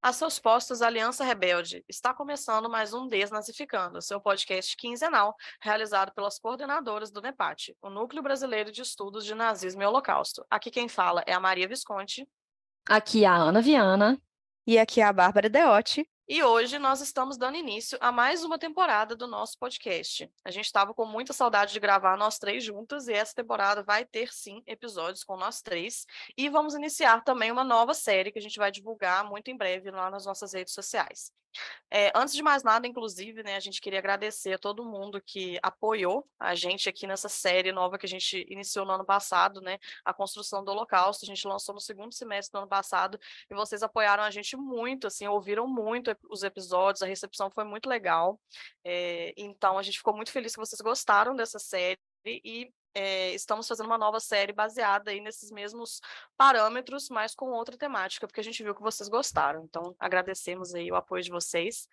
A seus postos, Aliança Rebelde. Está começando mais um Desnazificando, seu podcast quinzenal, realizado pelas coordenadoras do NEPAT, o Núcleo Brasileiro de Estudos de Nazismo e Holocausto. Aqui quem fala é a Maria Visconti. Aqui é a Ana Viana. E aqui é a Bárbara Deotti. E hoje nós estamos dando início a mais uma temporada do nosso podcast. A gente estava com muita saudade de gravar nós três juntas e essa temporada vai ter, sim, episódios com nós três. E vamos iniciar também uma nova série que a gente vai divulgar muito em breve lá nas nossas redes sociais. Antes de mais nada, inclusive, né, a gente queria agradecer a todo mundo que apoiou a gente aqui nessa série nova que a gente iniciou no ano passado, né, a construção do Holocausto. A gente lançou no segundo semestre do ano passado e vocês apoiaram a gente muito, assim, ouviram muito os episódios, a recepção foi muito legal. Então, a gente ficou muito feliz que vocês gostaram dessa série e estamos fazendo uma nova série baseada aí nesses mesmos parâmetros, mas com outra temática, porque a gente viu que vocês gostaram. Então, agradecemos aí o apoio de vocês.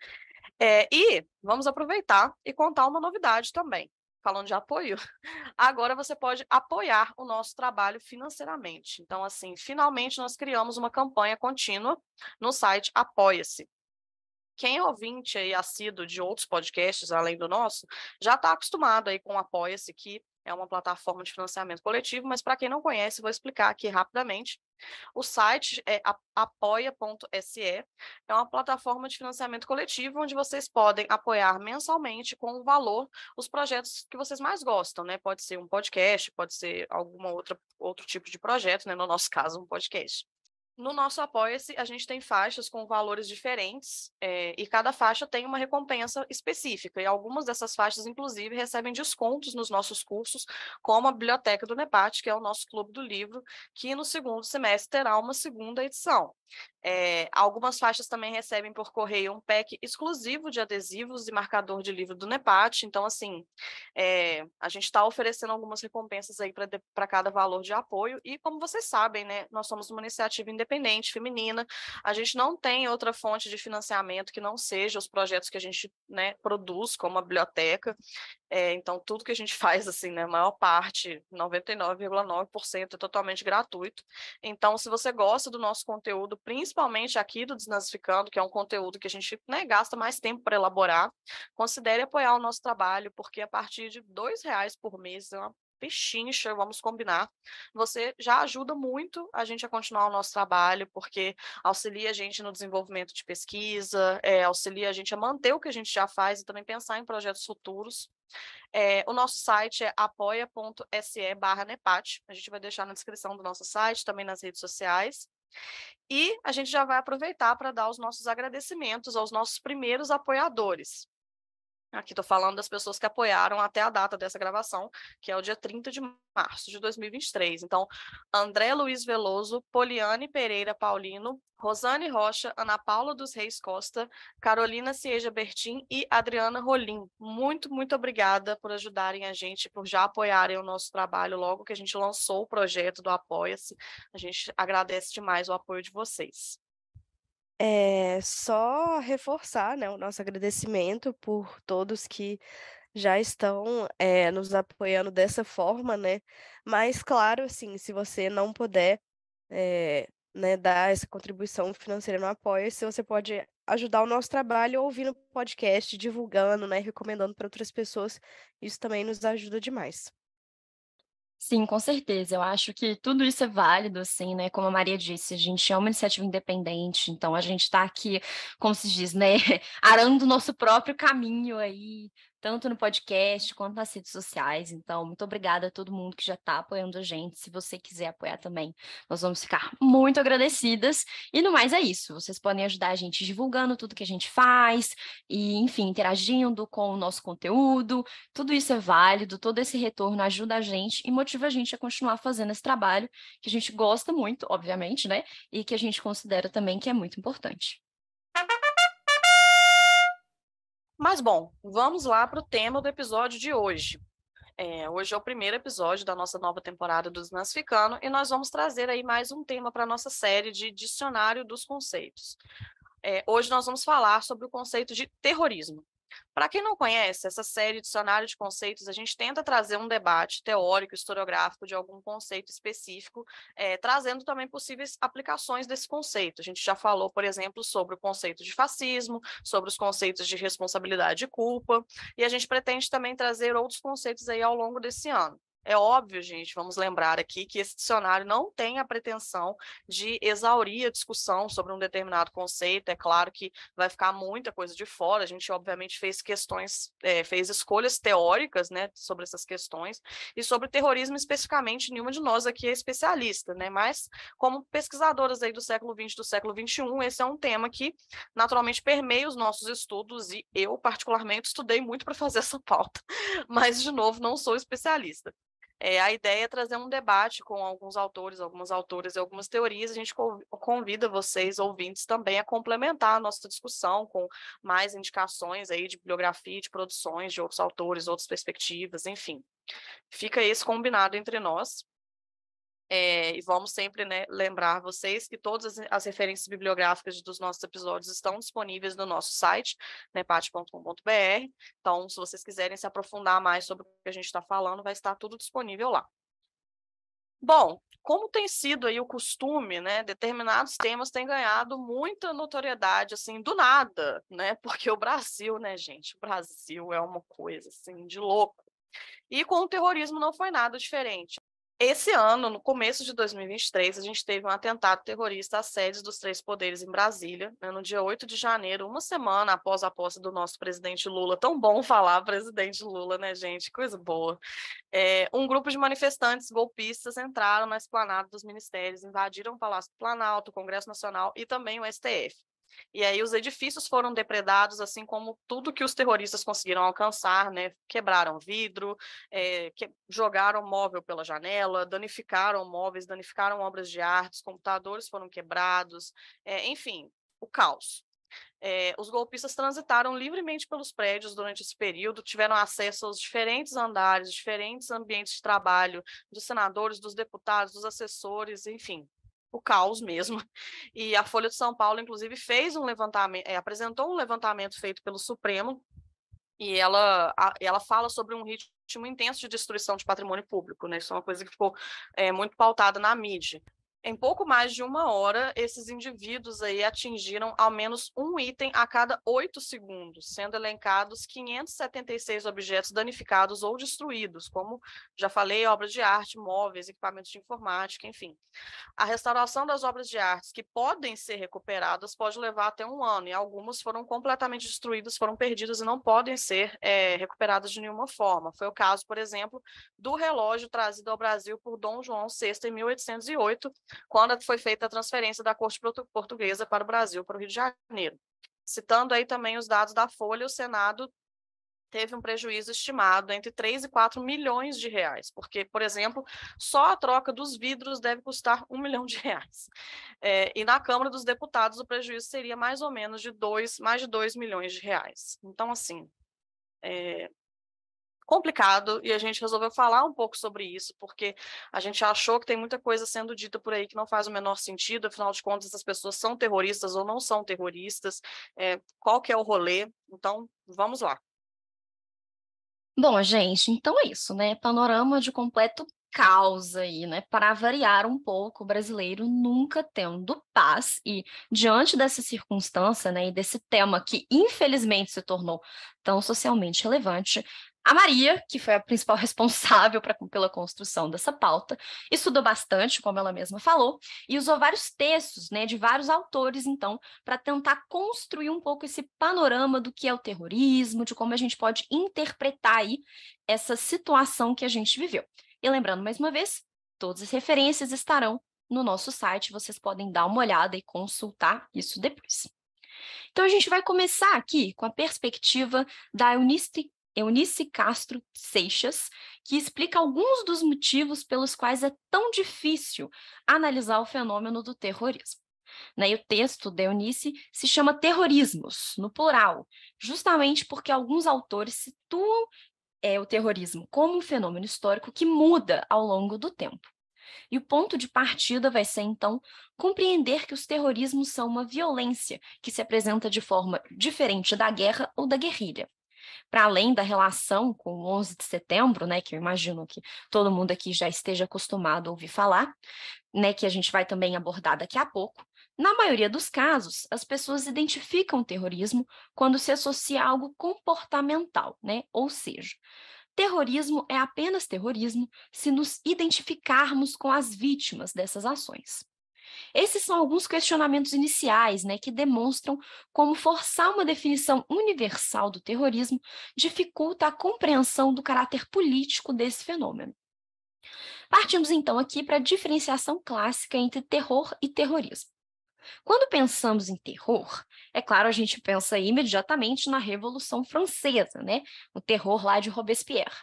E vamos aproveitar e contar uma novidade também. Falando de apoio, agora você pode apoiar o nosso trabalho financeiramente. Então, assim, finalmente nós criamos uma campanha contínua no site Apoia-se. Quem é ouvinte aí assíduo de outros podcasts, além do nosso, já está acostumado aí com o Apoia-se, que é uma plataforma de financiamento coletivo, mas para quem não conhece, vou explicar aqui rapidamente. O site é apoia.se, é uma plataforma de financiamento coletivo onde vocês podem apoiar mensalmente com o valor os projetos que vocês mais gostam, né? Pode ser um podcast, pode ser outro tipo de projeto, né? No nosso caso, um podcast. No nosso Apoia-se, a gente tem faixas com valores diferentes, e cada faixa tem uma recompensa específica. E algumas dessas faixas, inclusive, recebem descontos nos nossos cursos, como a Biblioteca do NEPAT, que é o nosso clube do livro, que no segundo semestre terá uma segunda edição. Algumas faixas também recebem por correio um pack exclusivo de adesivos e marcador de livro do NEPAT. Então, assim, a gente está oferecendo algumas recompensas aí para cada valor de apoio. E como vocês sabem, né, nós somos uma iniciativa independente, feminina. A gente não tem outra fonte de financiamento que não seja os projetos que a gente, né, produz, como a biblioteca. Então, tudo que a gente faz, assim, né, a maior parte, 99,9% é totalmente gratuito. Então, se você gosta do nosso conteúdo, principalmente aqui do Desnazificando, que é um conteúdo que a gente, né, gasta mais tempo para elaborar, considere apoiar o nosso trabalho, porque a partir de R$ 2 por mês é uma pechincha, vamos combinar. Você já ajuda muito a gente a continuar o nosso trabalho, porque auxilia a gente no desenvolvimento de pesquisa, auxilia a gente a manter o que a gente já faz e também pensar em projetos futuros. O nosso site é apoia.se/NEPAT. A gente vai deixar na descrição do nosso site, também nas redes sociais. E a gente já vai aproveitar para dar os nossos agradecimentos aos nossos primeiros apoiadores. Aqui estou falando das pessoas que apoiaram até a data dessa gravação, que é o dia 30 de março de 2023. Então, André Luiz Veloso, Poliane Pereira Paulino, Rosane Rocha, Ana Paula dos Reis Costa, Carolina Cieja Bertin e Adriana Rolim. Muito, muito obrigada por ajudarem a gente, por já apoiarem o nosso trabalho logo que a gente lançou o projeto do Apoia-se. A gente agradece demais o apoio de vocês. Só reforçar, né, o nosso agradecimento por todos que já estão nos apoiando dessa forma, né? Mas, claro, assim, se você não puder né, dar essa contribuição financeira no Apoia-se, você pode ajudar o nosso trabalho ouvindo o podcast, divulgando, né, recomendando para outras pessoas. Isso também nos ajuda demais. Sim, com certeza. Eu acho que tudo isso é válido, assim, né? Como a Maria disse, a gente é uma iniciativa independente, então a gente está aqui, como se diz, né? Arando o nosso próprio caminho aí, tanto no podcast quanto nas redes sociais. Então, muito obrigada a todo mundo que já está apoiando a gente. Se você quiser apoiar também, nós vamos ficar muito agradecidas. E no mais é isso. Vocês podem ajudar a gente divulgando tudo que a gente faz e, enfim, interagindo com o nosso conteúdo. Tudo isso é válido, todo esse retorno ajuda a gente e motiva a gente a continuar fazendo esse trabalho que a gente gosta muito, obviamente, né? E que a gente considera também que é muito importante. Mas, bom, vamos lá para o tema do episódio de hoje. Hoje é o primeiro episódio da nossa nova temporada do Desnazificando e nós vamos trazer aí mais um tema para a nossa série de Dicionário dos Conceitos. Hoje nós vamos falar sobre o conceito de terrorismo. Para quem não conhece, essa série Dicionário de Conceitos, a gente tenta trazer um debate teórico, historiográfico de algum conceito específico, trazendo também possíveis aplicações desse conceito. A gente já falou, por exemplo, sobre o conceito de fascismo, sobre os conceitos de responsabilidade e culpa, e a gente pretende também trazer outros conceitos aí ao longo desse ano. É óbvio, gente, vamos lembrar aqui que esse dicionário não tem a pretensão de exaurir a discussão sobre um determinado conceito. É claro que vai ficar muita coisa de fora. A gente, obviamente, fez escolhas teóricas, né, sobre essas questões, e sobre terrorismo especificamente, nenhuma de nós aqui é especialista, né, mas como pesquisadoras aí do século XX, do século XXI, esse é um tema que naturalmente permeia os nossos estudos, e eu, particularmente, estudei muito para fazer essa pauta, mas, de novo, não sou especialista. A ideia é trazer um debate com alguns autores, algumas autoras e algumas teorias. A gente convida vocês, ouvintes, também a complementar a nossa discussão com mais indicações aí de bibliografia, de produções de outros autores, outras perspectivas, enfim. Fica esse combinado entre nós. E vamos sempre, né, lembrar vocês que todas as referências bibliográficas dos nossos episódios estão disponíveis no nosso site, né, pati.com.br. Então, se vocês quiserem se aprofundar mais sobre o que a gente está falando, vai estar tudo disponível lá. Bom, como tem sido aí o costume, né, determinados temas têm ganhado muita notoriedade, assim, do nada, né, porque o Brasil, né, gente, o Brasil é uma coisa, assim, de louco. E com o terrorismo não foi nada diferente. Esse ano, no começo de 2023, a gente teve um atentado terrorista às sedes dos três poderes em Brasília, né, no dia 8 de janeiro, uma semana após a posse do nosso presidente Lula. Tão bom falar presidente Lula, né, gente? Coisa boa. Um grupo de manifestantes golpistas entraram na esplanada dos ministérios, invadiram o Palácio do Planalto, o Congresso Nacional e também o STF. E aí os edifícios foram depredados, assim como tudo que os terroristas conseguiram alcançar, né? Quebraram vidro, jogaram móvel pela janela, danificaram móveis, danificaram obras de arte, computadores foram quebrados, enfim, o caos. Os golpistas transitaram livremente pelos prédios durante esse período, tiveram acesso aos diferentes andares, diferentes ambientes de trabalho dos senadores, dos deputados, dos assessores, enfim, o caos mesmo. E a Folha de São Paulo, inclusive, fez um levantamento, apresentou um levantamento feito pelo Supremo, e ela fala sobre um ritmo intenso de destruição de patrimônio público, né? Isso é uma coisa que ficou muito pautada na mídia. Em pouco mais de uma hora, esses indivíduos aí atingiram ao menos um item a cada 8 segundos, sendo elencados 576 objetos danificados ou destruídos, como já falei, obras de arte, móveis, equipamentos de informática, enfim. A restauração das obras de arte que podem ser recuperadas pode levar até um ano, e algumas foram completamente destruídas, foram perdidas e não podem ser recuperadas de nenhuma forma. Foi o caso, por exemplo, do relógio trazido ao Brasil por Dom João VI em 1808, quando foi feita a transferência da corte portuguesa para o Brasil, para o Rio de Janeiro. Citando aí também os dados da Folha, o Senado teve um prejuízo estimado entre 3 e 4 milhões de reais, porque, por exemplo, só a troca dos vidros deve custar R$1 milhão. E na Câmara dos Deputados o prejuízo seria mais ou menos mais de 2 milhões de reais. Então, assim, complicado, e a gente resolveu falar um pouco sobre isso, porque a gente achou que tem muita coisa sendo dita por aí que não faz o menor sentido. Afinal de contas, essas pessoas são terroristas ou não são terroristas, qual que é o rolê. Então, vamos lá. Bom, gente, então é isso, né? Panorama de completo caos aí, né? Para variar um pouco, o brasileiro nunca tendo paz, e diante dessa circunstância, né, e desse tema que infelizmente se tornou tão socialmente relevante, a Maria, que foi a principal responsável pela construção dessa pauta, estudou bastante, como ela mesma falou, e usou vários textos, né, de vários autores, então, para tentar construir um pouco esse panorama do que é o terrorismo, de como a gente pode interpretar aí essa situação que a gente viveu. E lembrando, mais uma vez, todas as referências estarão no nosso site, vocês podem dar uma olhada e consultar isso depois. Então, a gente vai começar aqui com a perspectiva da Eunice Castro Seixas, que explica alguns dos motivos pelos quais é tão difícil analisar o fenômeno do terrorismo. E o texto da Eunice se chama Terrorismos, no plural, justamente porque alguns autores situam o terrorismo como um fenômeno histórico que muda ao longo do tempo. E o ponto de partida vai ser, então, compreender que os terrorismos são uma violência que se apresenta de forma diferente da guerra ou da guerrilha. Para além da relação com o 11 de setembro, né, que eu imagino que todo mundo aqui já esteja acostumado a ouvir falar, né, que a gente vai também abordar daqui a pouco, na maioria dos casos, as pessoas identificam o terrorismo quando se associa a algo comportamental, né? Ou seja, terrorismo é apenas terrorismo se nos identificarmos com as vítimas dessas ações. Esses são alguns questionamentos iniciais, né, que demonstram como forçar uma definição universal do terrorismo dificulta a compreensão do caráter político desse fenômeno. Partimos então aqui para a diferenciação clássica entre terror e terrorismo. Quando pensamos em terror, é claro, a gente pensa imediatamente na Revolução Francesa, né? O terror lá de Robespierre.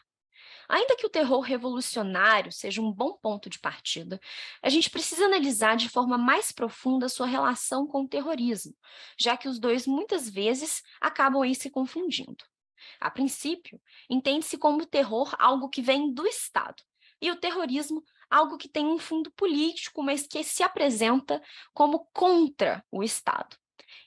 Ainda que o terror revolucionário seja um bom ponto de partida, a gente precisa analisar de forma mais profunda sua relação com o terrorismo, já que os dois muitas vezes acabam aí se confundindo. A princípio, entende-se como o terror algo que vem do Estado, e o terrorismo algo que tem um fundo político, mas que se apresenta como contra o Estado.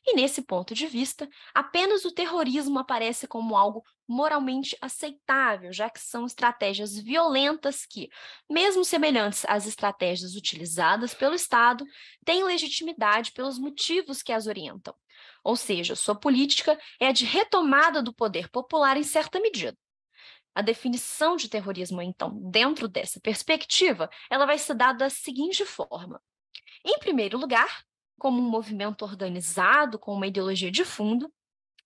E nesse ponto de vista, apenas o terrorismo aparece como algo moralmente aceitável, já que são estratégias violentas que, mesmo semelhantes às estratégias utilizadas pelo Estado, têm legitimidade pelos motivos que as orientam. Ou seja, sua política é a de retomada do poder popular em certa medida. A definição de terrorismo, então, dentro dessa perspectiva, ela vai ser dada da seguinte forma. Em primeiro lugar, como um movimento organizado com uma ideologia de fundo.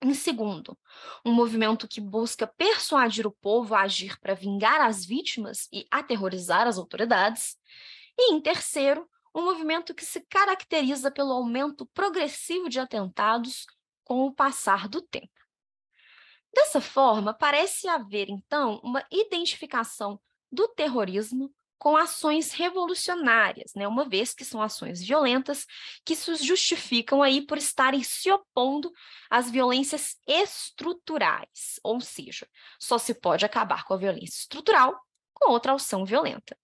Em segundo, um movimento que busca persuadir o povo a agir para vingar as vítimas e aterrorizar as autoridades. E em terceiro, um movimento que se caracteriza pelo aumento progressivo de atentados com o passar do tempo. Dessa forma, parece haver, então, uma identificação do terrorismo com ações revolucionárias, né? Uma vez que são ações violentas que se justificam aí por estarem se opondo às violências estruturais, ou seja, só se pode acabar com a violência estrutural com outra ação violenta.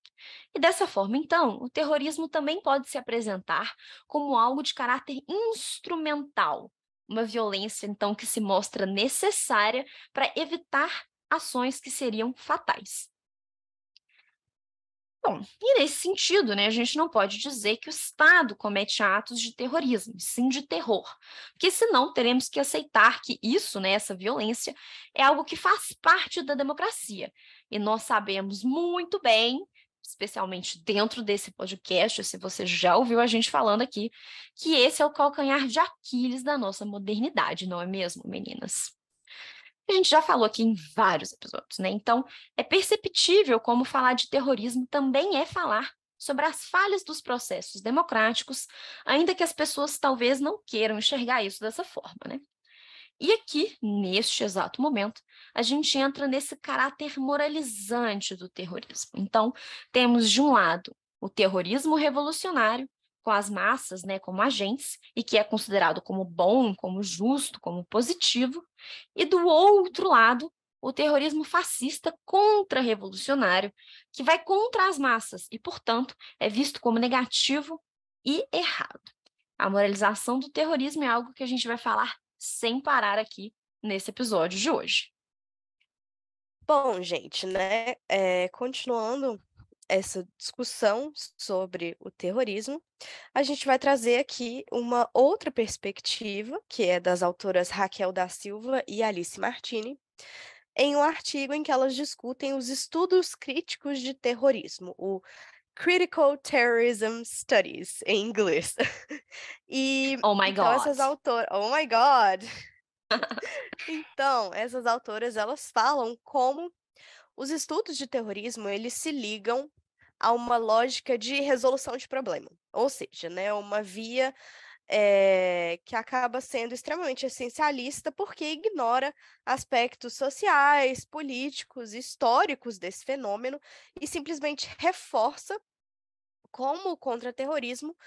E dessa forma, então, o terrorismo também pode se apresentar como algo de caráter instrumental, uma violência, então, que se mostra necessária para evitar ações que seriam fatais. Bom, e nesse sentido, né, a gente não pode dizer que o Estado comete atos de terrorismo, sim de terror, porque senão teremos que aceitar que isso, né, essa violência, é algo que faz parte da democracia. E nós sabemos muito bem, especialmente dentro desse podcast, se você já ouviu a gente falando aqui, que esse é o calcanhar de Aquiles da nossa modernidade, não é mesmo, meninas? A gente já falou aqui em vários episódios, né? Então, é perceptível como falar de terrorismo também é falar sobre as falhas dos processos democráticos, ainda que as pessoas talvez não queiram enxergar isso dessa forma, né? E aqui, neste exato momento, a gente entra nesse caráter moralizante do terrorismo. Então, temos de um lado o terrorismo revolucionário, com as massas, né, como agentes, e que é considerado como bom, como justo, como positivo, e do outro lado, o terrorismo fascista contra-revolucionário, que vai contra as massas e, portanto, é visto como negativo e errado. A moralização do terrorismo é algo que a gente vai falar sem parar aqui nesse episódio de hoje. Bom, gente, né? Continuando essa discussão sobre o terrorismo, a gente vai trazer aqui uma outra perspectiva, que é das autoras Raquel da Silva e Alice Martini, em um artigo em que elas discutem os estudos críticos de terrorismo, o Critical Terrorism Studies, em inglês. E Oh my então God! essas autoras, oh my God! Então, essas autoras, elas falam como os estudos de terrorismo, eles se ligam a uma lógica de resolução de problema, ou seja, né, uma via que acaba sendo extremamente essencialista porque ignora aspectos sociais, políticos, históricos desse fenômeno e simplesmente reforça como o contra-terrorismo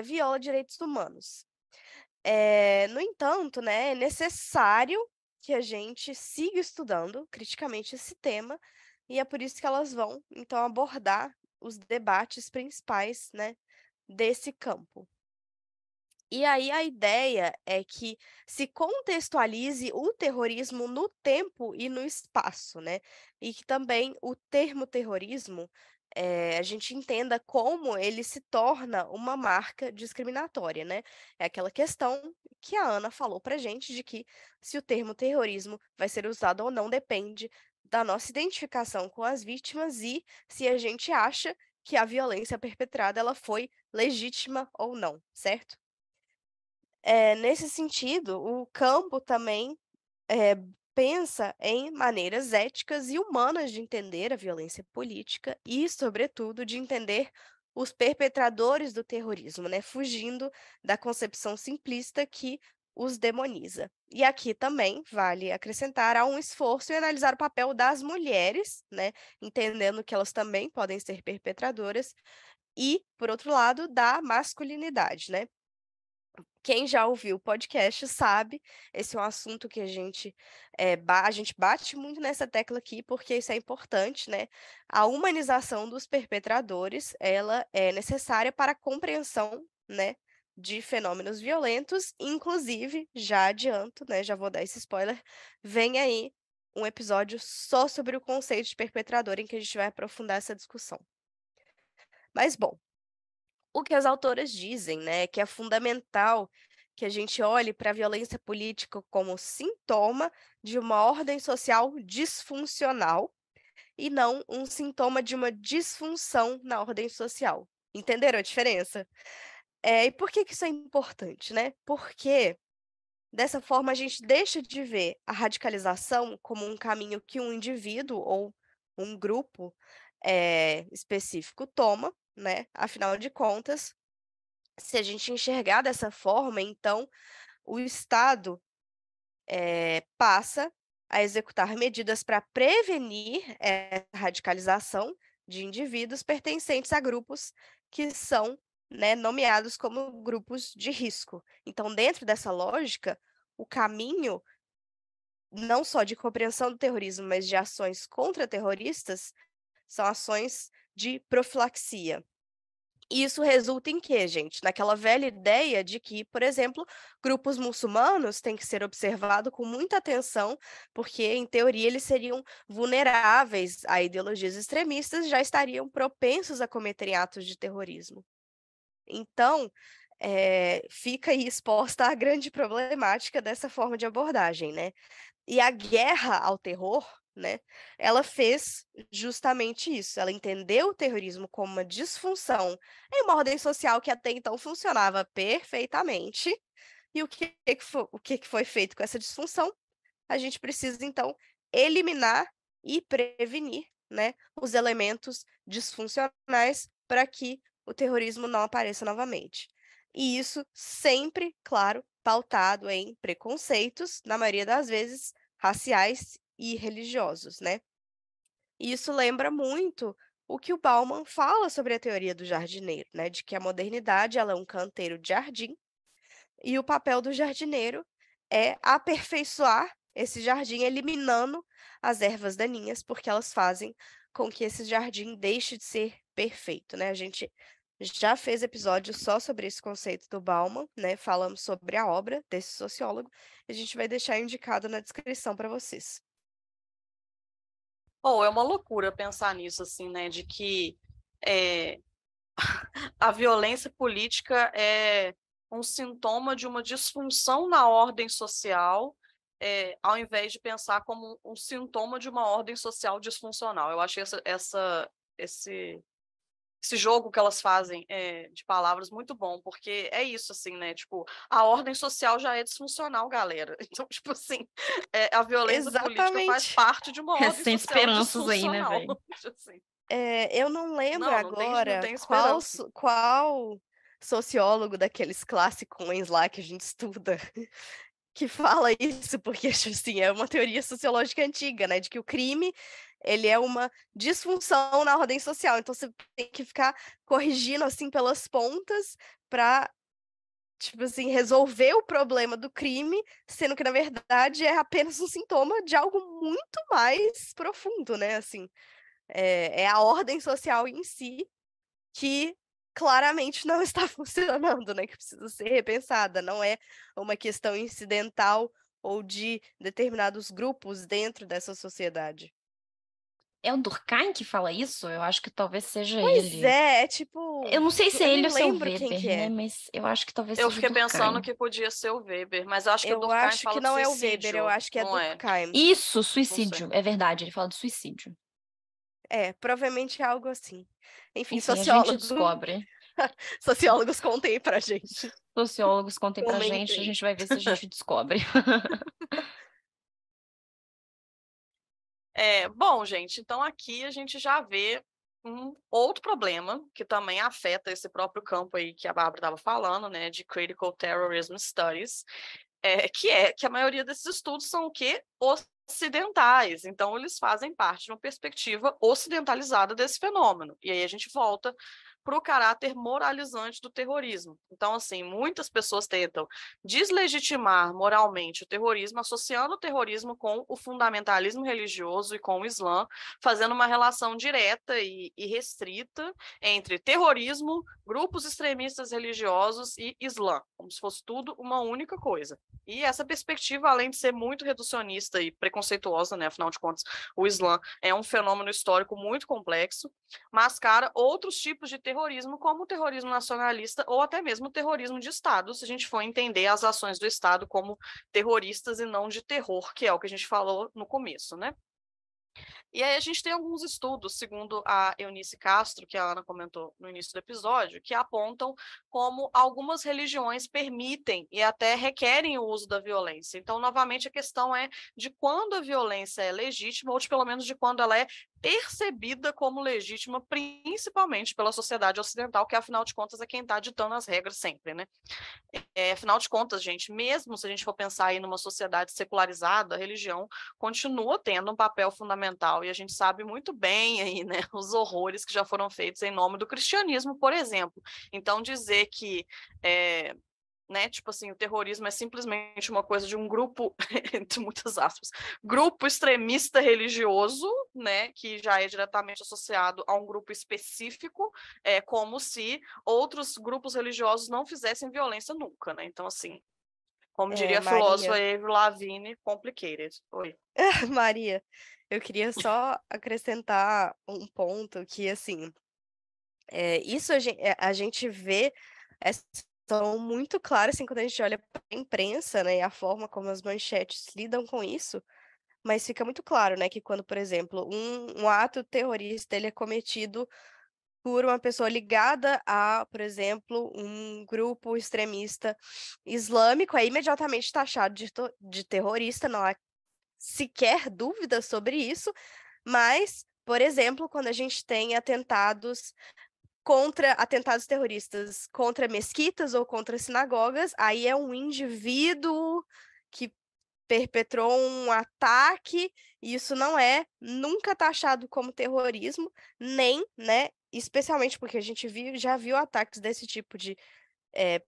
viola direitos humanos. No entanto, né, é necessário que a gente siga estudando criticamente esse tema, e é por isso que elas vão, então, abordar os debates principais, né, desse campo. E aí a ideia é que se contextualize o terrorismo no tempo e no espaço, né? E que também o termo terrorismo, a gente entenda como ele se torna uma marca discriminatória, né? É aquela questão que a Ana falou pra gente de que se o termo terrorismo vai ser usado ou não depende da nossa identificação com as vítimas e se a gente acha que a violência perpetrada ela foi legítima ou não, certo? Nesse sentido, o campo também eh, pensa em maneiras éticas e humanas de entender a violência política e, sobretudo, de entender os perpetradores do terrorismo, né, fugindo da concepção simplista que os demoniza. E aqui também vale acrescentar há um esforço em analisar o papel das mulheres, né, entendendo que elas também podem ser perpetradoras, e, por outro lado, da masculinidade, né? Quem já ouviu o podcast sabe, esse é um assunto que a gente bate muito nessa tecla aqui, porque isso é importante, né? A humanização dos perpetradores, ela é necessária para a compreensão, né, de fenômenos violentos, inclusive, já adianto, né, já vou dar esse spoiler, vem aí um episódio só sobre o conceito de perpetrador, em que a gente vai aprofundar essa discussão. Mas, bom, o que as autoras dizem, né, é que é fundamental que a gente olhe para a violência política como sintoma de uma ordem social disfuncional e não um sintoma de uma disfunção na ordem social. Entenderam a diferença? E por que que isso é importante, né? Porque dessa forma a gente deixa de ver a radicalização como um caminho que um indivíduo ou um grupo específico toma, né? Afinal de contas, se a gente enxergar dessa forma, então o Estado passa a executar medidas para prevenir essa radicalização de indivíduos pertencentes a grupos que são, né, nomeados como grupos de risco. Então, dentro dessa lógica, o caminho não só de compreensão do terrorismo, mas de ações contra terroristas, são ações de profilaxia. E isso resulta em quê, gente? Naquela velha ideia de que, por exemplo, grupos muçulmanos têm que ser observados com muita atenção, porque, em teoria, eles seriam vulneráveis a ideologias extremistas e já estariam propensos a cometerem atos de terrorismo. Então, fica aí exposta a grande problemática dessa forma de abordagem, né? E a guerra ao terror, né, ela fez justamente isso. Ela entendeu o terrorismo como uma disfunção em uma ordem social que até então funcionava perfeitamente. E o que que foi feito com essa disfunção? A gente precisa, então, eliminar e prevenir, né, os elementos disfuncionais para que o terrorismo não apareça novamente. E isso sempre, claro, pautado em preconceitos, na maioria das vezes raciais e religiosos, né? E isso lembra muito o que o Bauman fala sobre a teoria do jardineiro, né? De que a modernidade ela é um canteiro de jardim e o papel do jardineiro é aperfeiçoar esse jardim, eliminando as ervas daninhas, porque elas fazem com que esse jardim deixe de ser perfeito, né? A gente já fez episódio só sobre esse conceito do Bauman, né? Falamos sobre a obra desse sociólogo. A gente vai deixar indicado na descrição para vocês. Ou é uma loucura pensar nisso, assim, né? De que é, a violência política é um sintoma de uma disfunção na ordem social, ao invés de pensar como um sintoma de uma ordem social disfuncional. Eu achei esse jogo que elas fazem de palavras muito bom, porque é isso, assim, né? Tipo, a ordem social já é disfuncional, galera. Então, tipo assim, a violência política faz Exatamente. parte de uma ordem Sem social esperanças aí, né, disfuncional. velho? Assim. Eu não lembro Não agora tem esperança. qual sociólogo daqueles classicões lá que a gente estuda que fala isso, porque, tipo assim, é uma teoria sociológica antiga, né, de que o crime, ele é uma disfunção na ordem social, então você tem que ficar corrigindo, assim, pelas pontas para, tipo assim, resolver o problema do crime, sendo que, na verdade, é apenas um sintoma de algo muito mais profundo, né, assim. É a ordem social em si que claramente não está funcionando, né? Que precisa ser repensada. Não é uma questão incidental ou de determinados grupos dentro dessa sociedade. É o Durkheim que fala isso? Eu acho que talvez seja Pois ele. é, tipo, Eu não sei se é eu ele não ou se é o lembro quem Weber, que né? é. Mas eu acho que talvez Eu seja o fiquei pensando Durkheim. que podia ser o Weber, mas eu acho que o Eu Durkheim acho que fala de não é o Weber, eu suicídio, acho que é não é? Durkheim. Isso, Não sei. suicídio. É verdade, ele fala de suicídio. É, provavelmente é algo assim. Enfim, Enfim, a gente sociólogo, descobre. sociólogos contem pra gente. Sociólogos contem pra gente, a Comentem. gente vai ver se a gente descobre. Bom, gente, então aqui a gente já vê um outro problema que também afeta esse próprio campo aí que a Bárbara estava falando, né, de Critical Terrorism Studies, que a maioria desses estudos são o quê? Ocidentais. Então, eles fazem parte de uma perspectiva ocidentalizada desse fenômeno. E aí a gente volta para o caráter moralizante do terrorismo. Então, assim, muitas pessoas tentam deslegitimar moralmente o terrorismo, associando o terrorismo com o fundamentalismo religioso e com o Islã, fazendo uma relação direta e restrita entre terrorismo, grupos extremistas religiosos e Islã, como se fosse tudo uma única coisa. E essa perspectiva, além de ser muito reducionista e preconceituosa, né, afinal de contas, o Islã é um fenômeno histórico muito complexo, mascara outros tipos de terrorismo, como o terrorismo nacionalista ou até mesmo o terrorismo de Estado, se a gente for entender as ações do Estado como terroristas e não de terror, que é o que a gente falou no começo, né? E aí a gente tem alguns estudos, segundo a Eunice Castro, que a Ana comentou no início do episódio, que apontam como algumas religiões permitem e até requerem o uso da violência. Então, novamente, a questão é de quando a violência é legítima, ou de pelo menos de quando ela é percebida como legítima, principalmente pela sociedade ocidental, que afinal de contas é quem está ditando as regras sempre, né? Afinal de contas, gente, mesmo se a gente for pensar aí numa sociedade secularizada, a religião continua tendo um papel fundamental e a gente sabe muito bem aí, né, os horrores que já foram feitos em nome do cristianismo, por exemplo. Então, dizer que né, tipo assim, o terrorismo é simplesmente uma coisa de um grupo, entre muitas aspas, grupo extremista religioso, né, que já é diretamente associado a um grupo específico, como se outros grupos religiosos não fizessem violência nunca, né? Então, assim, como diria a filósofa Maria, Avril Lavigne, complicated. Oi. Maria, eu queria só acrescentar um ponto que, assim, isso a gente vê essa questão muito clara, assim, quando a gente olha para a imprensa, né, e a forma como as manchetes lidam com isso, mas fica muito claro, né, que quando, por exemplo, um ato terrorista ele é cometido por uma pessoa ligada a, por exemplo, um grupo extremista islâmico, é imediatamente taxado de terrorista, não há sequer dúvida sobre isso, mas, por exemplo, quando a gente tem atentados terroristas contra mesquitas ou contra sinagogas, aí é um indivíduo que perpetrou um ataque, e isso não é nunca taxado como terrorismo, nem, né, especialmente porque a gente já viu ataques desse tipo de, eh,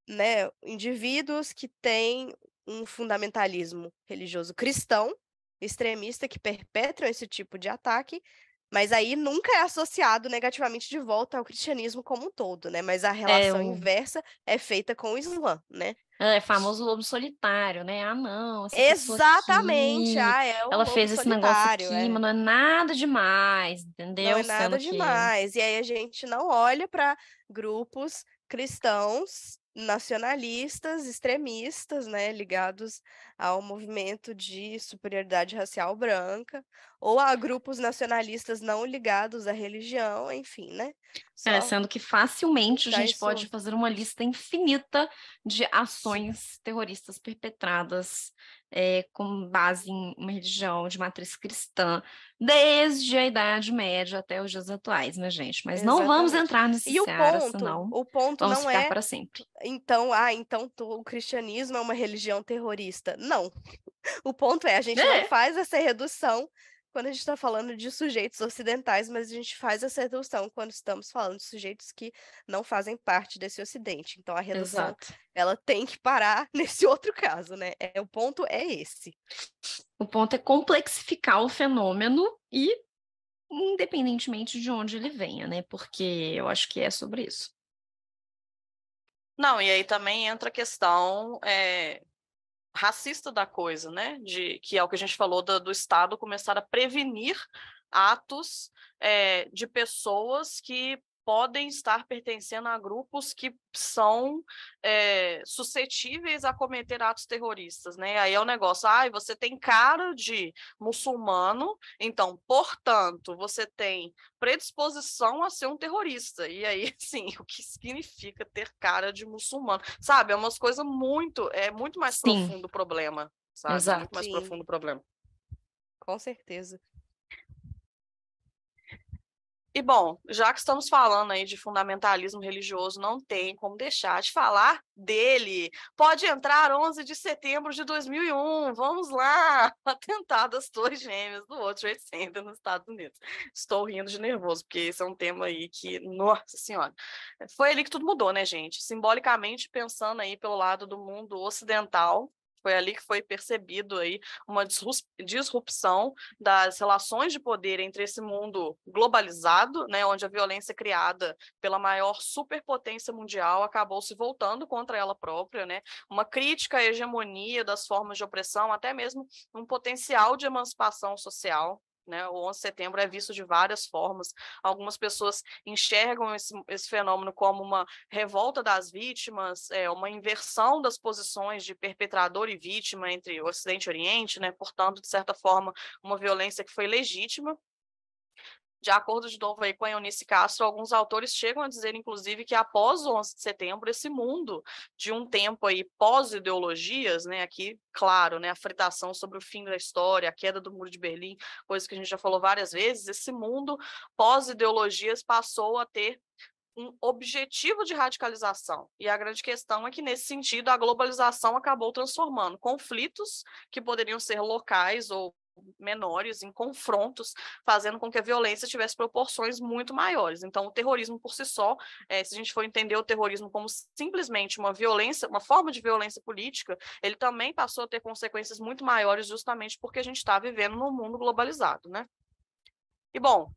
né, indivíduos que têm um fundamentalismo religioso cristão, extremista, que perpetram esse tipo de ataque, mas aí nunca é associado negativamente de volta ao cristianismo como um todo, né? Mas a É relação o inversa é feita com o Islã, né? famoso lobo solitário, né? Ah, não, essa pessoa Exatamente. aqui, Ah, é o ela lobo fez esse negócio solitário, aqui, mas não é nada demais, não é entendeu? nada Sendo que demais. E aí a gente não olha para grupos cristãos nacionalistas, extremistas, né, ligados ao movimento de superioridade racial branca, ou a grupos nacionalistas não ligados à religião, enfim, né? Só sendo que facilmente a deixar gente pode isso. fazer uma lista infinita de ações terroristas perpetradas com base em uma religião de matriz cristã, desde a Idade Média até os dias atuais, né, gente? Mas não vamos Exatamente. entrar nesse E seara, senão o ponto vamos não ficar é, para sempre. então, o cristianismo é uma religião terrorista. Não. O ponto é, a gente não É, faz essa redução quando a gente está falando de sujeitos ocidentais, mas a gente faz essa redução quando estamos falando de sujeitos que não fazem parte desse ocidente. Então, a redução, exato. ela tem que parar nesse outro caso, né? O ponto é esse. O ponto é complexificar o fenômeno e independentemente de onde ele venha, né? Porque eu acho que é sobre isso. Não, e aí também entra a questão racista da coisa, né? Que é o que a gente falou do Estado começar a prevenir atos de pessoas que podem estar pertencendo a grupos que são suscetíveis a cometer atos terroristas, né? Aí é o negócio, você tem cara de muçulmano, então, portanto, você tem predisposição a ser um terrorista. E aí, sim, o que significa ter cara de muçulmano? Sabe, é umas coisas muito mais Sim, profundo o problema, sabe? Muito exato. mais Sim, profundo o problema. com certeza. E, bom, já que estamos falando aí de fundamentalismo religioso, não tem como deixar de falar dele. Pode entrar 11 de setembro de 2001, vamos lá! Atentado às Torres Gêmeas do World Trade Center nos Estados Unidos. Estou rindo de nervoso, porque esse é um tema aí que, nossa senhora, foi ali que tudo mudou, né, gente? Simbolicamente, pensando aí pelo lado do mundo ocidental, foi ali que foi percebido aí uma disrupção das relações de poder entre esse mundo globalizado, né, onde a violência criada pela maior superpotência mundial acabou se voltando contra ela própria, né, uma crítica à hegemonia das formas de opressão, até mesmo um potencial de emancipação social. Né, o 11 de setembro é visto de várias formas. Algumas pessoas enxergam esse fenômeno como uma revolta das vítimas, uma inversão das posições de perpetrador e vítima entre Ocidente e Oriente, né, portanto, de certa forma, uma violência que foi legítima. De acordo de novo aí com a Eunice Castro, alguns autores chegam a dizer, inclusive, que após o 11 de setembro, esse mundo de um tempo aí pós-ideologias, né, aqui, claro, né, a fritação sobre o fim da história, a queda do Muro de Berlim, coisa que a gente já falou várias vezes, esse mundo pós-ideologias passou a ter um objetivo de radicalização. E a grande questão é que, nesse sentido, a globalização acabou transformando conflitos que poderiam ser locais ou menores em confrontos, fazendo com que a violência tivesse proporções muito maiores. Então, o terrorismo por si só, se a gente for entender o terrorismo como simplesmente uma violência, uma forma de violência política, ele também passou a ter consequências muito maiores justamente porque a gente está vivendo num mundo globalizado, né? E, bom,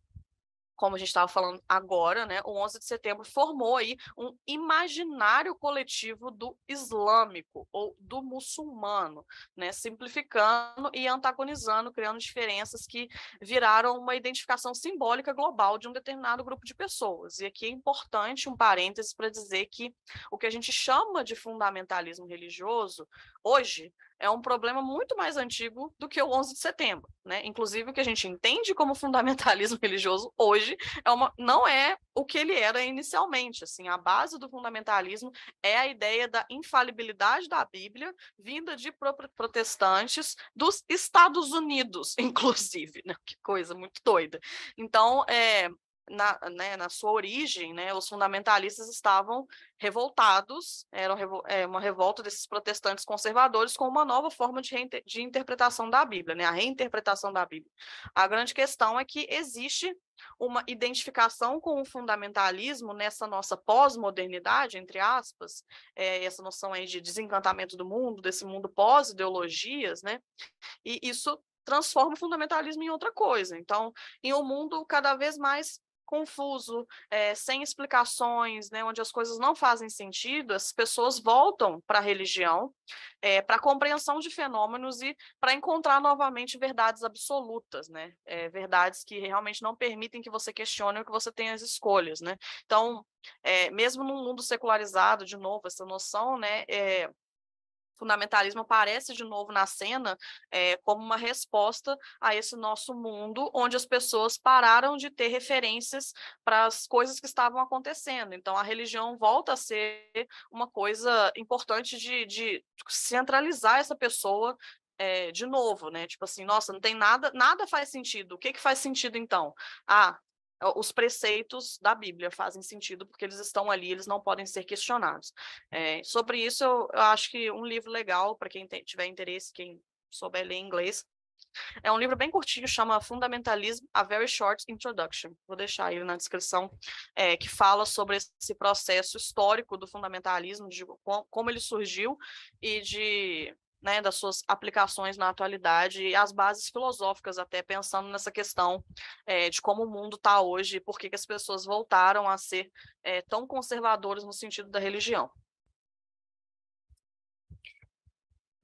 como a gente estava falando agora, né, o 11 de setembro formou aí um imaginário coletivo do islâmico ou do muçulmano, né, simplificando e antagonizando, criando diferenças que viraram uma identificação simbólica global de um determinado grupo de pessoas. E aqui é importante um parêntese para dizer que o que a gente chama de fundamentalismo religioso hoje é um problema muito mais antigo do que o 11 de setembro, né? Inclusive, o que a gente entende como fundamentalismo religioso hoje não é o que ele era inicialmente. Assim, a base do fundamentalismo é a ideia da infalibilidade da Bíblia, vinda de protestantes dos Estados Unidos, inclusive, né? Que coisa muito doida. Então, na sua origem, né, os fundamentalistas estavam revoltados, era uma revolta desses protestantes conservadores com uma nova forma de interpretação da Bíblia, né, a reinterpretação da Bíblia. A grande questão é que existe uma identificação com o fundamentalismo nessa nossa pós-modernidade, entre aspas, essa noção aí de desencantamento do mundo, desse mundo pós-ideologias, né, e isso transforma o fundamentalismo em outra coisa. Então, em um mundo cada vez mais confuso, sem explicações, né, onde as coisas não fazem sentido, as pessoas voltam para a religião, para a compreensão de fenômenos e para encontrar novamente verdades absolutas, né, verdades que realmente não permitem que você questione ou que você tenha as escolhas, né. Então, mesmo num mundo secularizado, de novo, essa noção, né, fundamentalismo aparece de novo na cena como uma resposta a esse nosso mundo, onde as pessoas pararam de ter referências para as coisas que estavam acontecendo. Então, a religião volta a ser uma coisa importante de centralizar essa pessoa de novo, né? Tipo assim, nossa, não tem nada faz sentido. O que faz sentido então? Os preceitos da Bíblia fazem sentido porque eles estão ali, eles não podem ser questionados. Sobre isso, eu acho que um livro legal, para quem tiver interesse, quem souber ler inglês, é um livro bem curtinho, chama Fundamentalism, A Very Short Introduction. Vou deixar ele na descrição, que fala sobre esse processo histórico do fundamentalismo, de como ele surgiu e né, das suas aplicações na atualidade e as bases filosóficas, até pensando nessa questão de como o mundo está hoje e por que as pessoas voltaram a ser tão conservadoras no sentido da religião.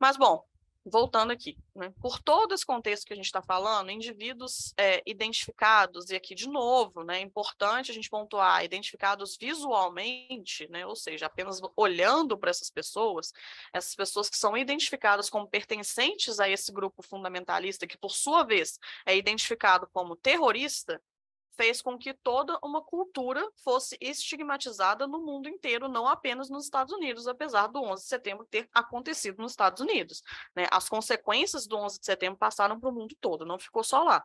Mas, bom, voltando aqui, né? Por todo esse contexto que a gente está falando, indivíduos identificados, e aqui de novo, né, é importante a gente pontuar, identificados visualmente, né, ou seja, apenas olhando para essas pessoas que são identificadas como pertencentes a esse grupo fundamentalista, que por sua vez é identificado como terrorista, fez com que toda uma cultura fosse estigmatizada no mundo inteiro, não apenas nos Estados Unidos, apesar do 11 de setembro ter acontecido nos Estados Unidos, né? As consequências do 11 de setembro passaram para o mundo todo, não ficou só lá.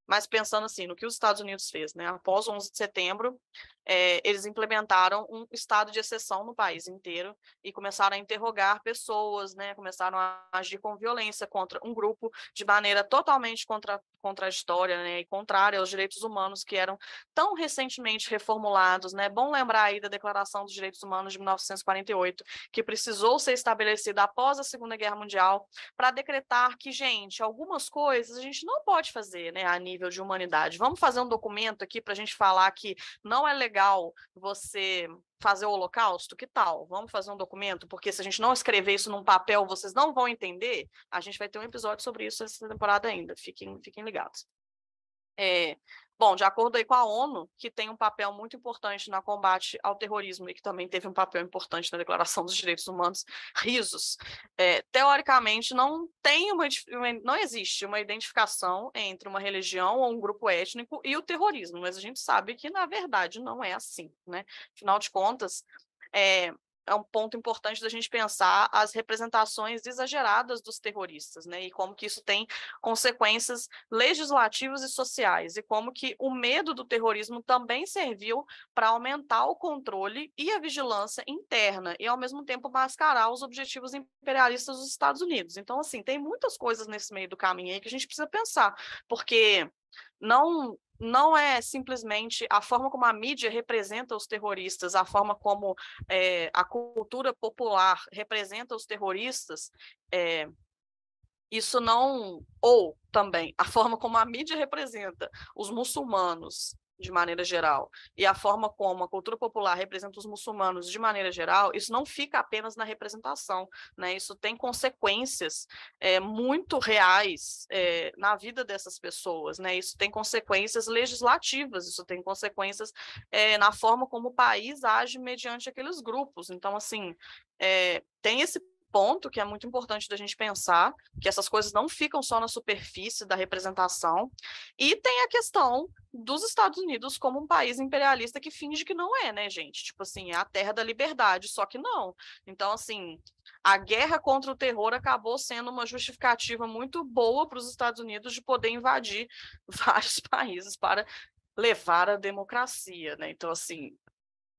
Mas pensando assim, no que os Estados Unidos fez, né? Após o 11 de setembro, eles implementaram um estado de exceção no país inteiro e começaram a interrogar pessoas, né? Começaram a agir com violência contra um grupo de maneira totalmente contraditória, né? E contrária aos direitos humanos que eram tão recentemente reformulados, né? Bom lembrar aí da Declaração dos Direitos Humanos de 1948, que precisou ser estabelecida após a Segunda Guerra Mundial para decretar que, gente, algumas coisas a gente não pode fazer, né? A nível de humanidade. Vamos fazer um documento aqui para a gente falar que não é legal você fazer o holocausto? Que tal? Vamos fazer um documento? Porque se a gente não escrever isso num papel, vocês não vão entender. A gente vai ter um episódio sobre isso essa temporada ainda. Fiquem ligados. Bom, de acordo aí com a ONU, que tem um papel muito importante no combate ao terrorismo e que também teve um papel importante na Declaração dos Direitos Humanos, risos, teoricamente não existe uma identificação entre uma religião ou um grupo étnico e o terrorismo, mas a gente sabe que, na verdade, não é assim, né? Afinal de contas, é um ponto importante da gente pensar as representações exageradas dos terroristas, né? E como que isso tem consequências legislativas e sociais, e como que o medo do terrorismo também serviu para aumentar o controle e a vigilância interna, e ao mesmo tempo mascarar os objetivos imperialistas dos Estados Unidos. Então, assim, tem muitas coisas nesse meio do caminho aí que a gente precisa pensar, porque não é simplesmente a forma como a mídia representa os terroristas, a forma como a cultura popular representa os terroristas, isso não... Ou também a forma como a mídia representa os muçulmanos de maneira geral e a forma como a cultura popular representa os muçulmanos de maneira geral, isso não fica apenas na representação, né? Isso tem consequências muito reais na vida dessas pessoas, né? Isso tem consequências legislativas, isso tem consequências na forma como o país age mediante aqueles grupos. Então, assim, tem esse ponto que é muito importante da gente pensar, que essas coisas não ficam só na superfície da representação, e tem a questão dos Estados Unidos como um país imperialista que finge que não é, né, gente? Tipo assim, é a terra da liberdade, só que não. Então, assim, a guerra contra o terror acabou sendo uma justificativa muito boa para os Estados Unidos de poder invadir vários países para levar a democracia, né? Então, assim,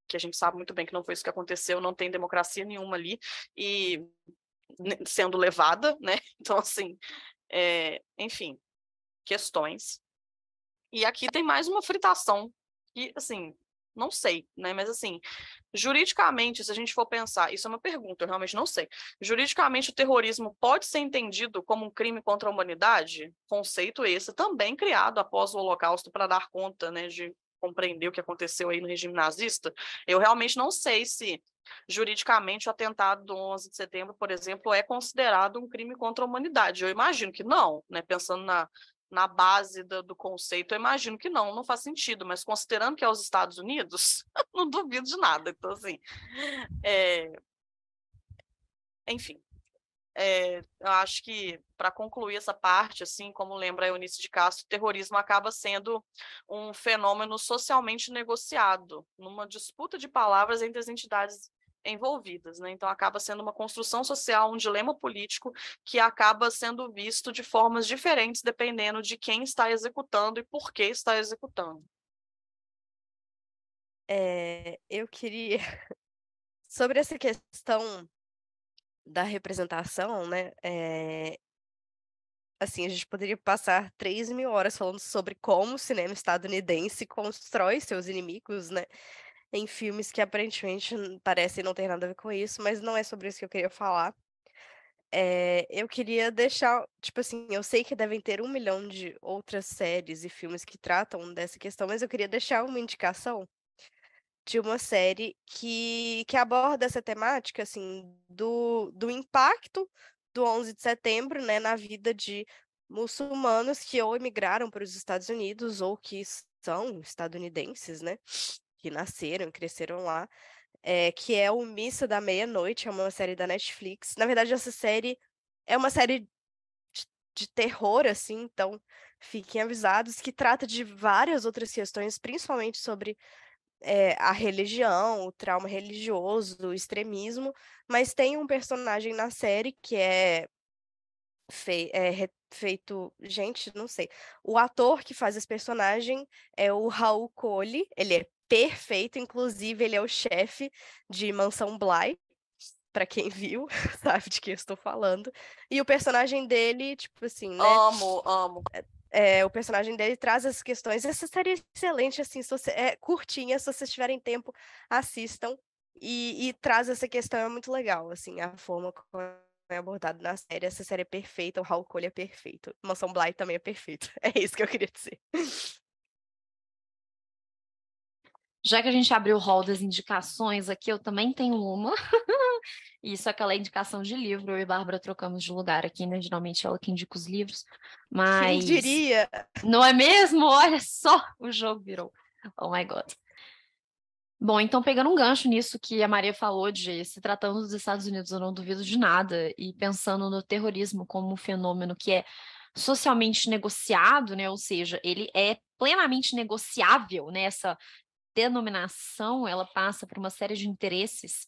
que a gente sabe muito bem que não foi isso que aconteceu, não tem democracia nenhuma ali, e sendo levada, né? Então, assim, enfim, questões. E aqui tem mais uma fritação, que, assim, não sei, né? Mas, assim, juridicamente, se a gente for pensar, isso é uma pergunta, eu realmente não sei. Juridicamente, o terrorismo pode ser entendido como um crime contra a humanidade? Conceito esse também criado após o Holocausto para dar conta, né, de compreender o que aconteceu aí no regime nazista. Eu realmente não sei se juridicamente o atentado do 11 de setembro, por exemplo, é considerado um crime contra a humanidade. Eu imagino que não, né? Pensando na base do conceito, eu imagino que não faz sentido, mas considerando que é os Estados Unidos, não duvido de nada. Então, assim, enfim, eu acho que, para concluir essa parte, assim, como lembra a Eunice de Castro, o terrorismo acaba sendo um fenômeno socialmente negociado, numa disputa de palavras entre as entidades envolvidas, né? Então acaba sendo uma construção social, um dilema político que acaba sendo visto de formas diferentes dependendo de quem está executando e por que está executando. Eu queria, sobre essa questão da representação, né? Assim, a gente poderia passar 3.000 horas falando sobre como o cinema estadunidense constrói seus inimigos, né? Em filmes que aparentemente parecem não ter nada a ver com isso, mas não é sobre isso que eu queria falar. Eu queria deixar, tipo assim, eu sei que devem ter 1 milhão de outras séries e filmes que tratam dessa questão, mas eu queria deixar uma indicação de uma série que aborda essa temática, assim, do impacto do 11 de setembro, né, na vida de muçulmanos que ou emigraram para os Estados Unidos ou que são estadunidenses, né, que nasceram e cresceram lá, que é o Missa da Meia-Noite, é uma série da Netflix. Na verdade, essa série é uma série de terror, assim, então fiquem avisados, que trata de várias outras questões, principalmente sobre a religião, o trauma religioso, o extremismo, mas tem um personagem na série que é feito. Gente, não sei. O ator que faz esse personagem é o Raul Colli, ele é perfeito, inclusive ele é o chefe de Mansão Bly. Pra quem viu, sabe de quem eu estou falando. E o personagem dele, tipo assim, né? Amo, amo. O personagem dele traz essas questões. Essa série é excelente, assim, é curtinha, se vocês tiverem tempo, assistam. E traz essa questão, é muito legal, assim, a forma como é abordado na série. Essa série é perfeita, o Raul Colli é perfeito. Mansão Bly também é perfeito. É isso que eu queria dizer. Já que a gente abriu o hall das indicações aqui, eu também tenho uma. Isso, aquela indicação de livro. Eu e Bárbara trocamos de lugar aqui, né? Geralmente ela que indica os livros. Quem Mas diria? não é mesmo? Olha só, o jogo virou. Oh my God. Bom, então pegando um gancho nisso que a Maria falou de se tratando dos Estados Unidos, eu não duvido de nada, e pensando no terrorismo como um fenômeno que é socialmente negociado, né? Ou seja, ele é plenamente negociável, né? Essa denominação, ela passa por uma série de interesses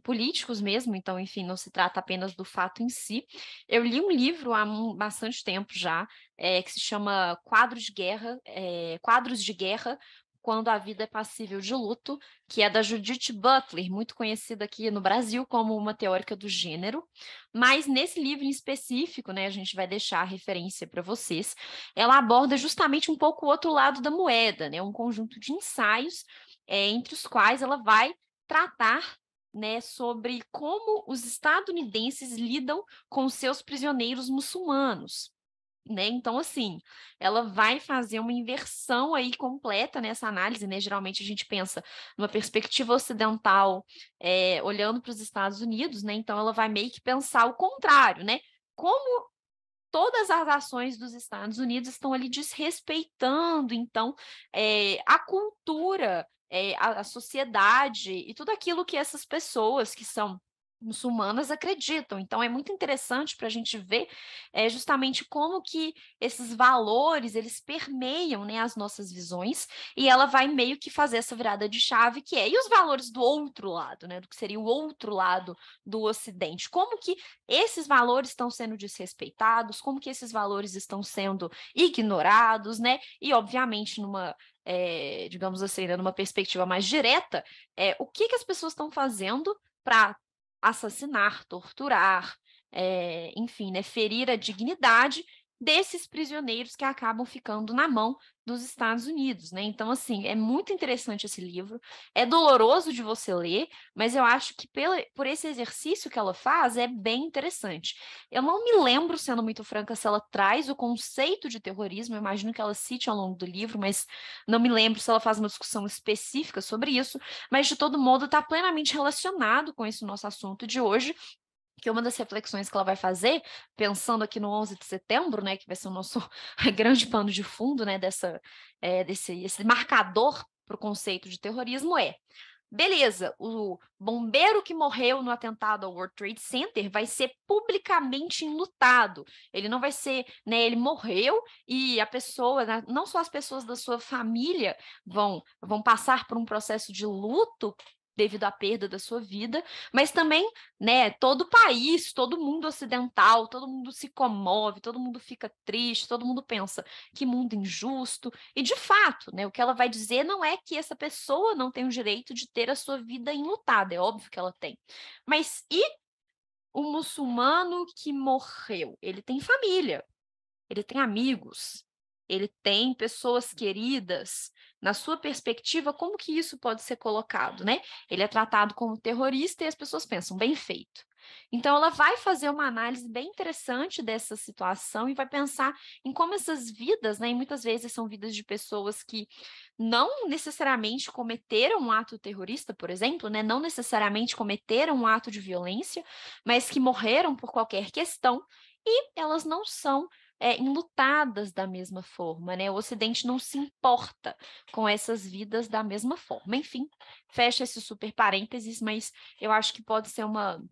políticos mesmo, então, enfim, não se trata apenas do fato em si. Eu li um livro há bastante tempo já, que se chama Quadros de Guerra, quando a vida é passível de luto, que é da Judith Butler, muito conhecida aqui no Brasil como uma teórica do gênero. Mas nesse livro em específico, né, a gente vai deixar a referência para vocês, ela aborda justamente um pouco o outro lado da moeda, né, um conjunto de ensaios entre os quais ela vai tratar, né, sobre como os estadunidenses lidam com seus prisioneiros muçulmanos. Né? Então, assim, ela vai fazer uma inversão aí completa nessa análise, né? Geralmente a gente pensa numa perspectiva ocidental, olhando para os Estados Unidos, né? Então ela vai meio que pensar o contrário, né? Como todas as ações dos Estados Unidos estão ali desrespeitando, então, a cultura, a sociedade e tudo aquilo que essas pessoas que são muçulmanas acreditam. Então, é muito interessante para a gente ver justamente como que esses valores, eles permeiam, né, as nossas visões, e ela vai meio que fazer essa virada de chave, que é, e os valores do outro lado, né, do que seria o outro lado do Ocidente? Como que esses valores estão sendo desrespeitados, como que esses valores estão sendo ignorados, né? E, obviamente, digamos assim, né, numa perspectiva mais direta, o que as pessoas estão fazendo para assassinar, torturar, enfim, né, ferir a dignidade desses prisioneiros que acabam ficando na mão dos Estados Unidos, né? Então, assim, é muito interessante esse livro, é doloroso de você ler, mas eu acho que por esse exercício que ela faz é bem interessante. Eu não me lembro, sendo muito franca, se ela traz o conceito de terrorismo, eu imagino que ela cite ao longo do livro, mas não me lembro se ela faz uma discussão específica sobre isso, mas de todo modo está plenamente relacionado com esse nosso assunto de hoje, que uma das reflexões que ela vai fazer, pensando aqui no 11 de setembro, né, que vai ser o nosso grande pano de fundo, né, esse marcador para o conceito de terrorismo beleza, o bombeiro que morreu no atentado ao World Trade Center vai ser publicamente enlutado. Ele não vai ser, né? Ele morreu e a pessoa, né, não só as pessoas da sua família vão passar por um processo de luto devido à perda da sua vida, mas também, né, todo o país, todo mundo ocidental, todo mundo se comove, todo mundo fica triste, todo mundo pensa que mundo injusto. E de fato, né, o que ela vai dizer não é que essa pessoa não tem o direito de ter a sua vida enlutada, é óbvio que ela tem. Mas e o muçulmano que morreu? Ele tem família, ele tem amigos, ele tem pessoas queridas. Na sua perspectiva, como que isso pode ser colocado, né? Ele é tratado como terrorista e as pessoas pensam, bem feito. Então, ela vai fazer uma análise bem interessante dessa situação e vai pensar em como essas vidas, né, e muitas vezes são vidas de pessoas que não necessariamente cometeram um ato terrorista, por exemplo, né, não necessariamente cometeram um ato de violência, mas que morreram por qualquer questão e elas não são enlutadas da mesma forma, né? O Ocidente não se importa com essas vidas da mesma forma. Enfim, fecha esse super parênteses, mas eu acho que pode ser uma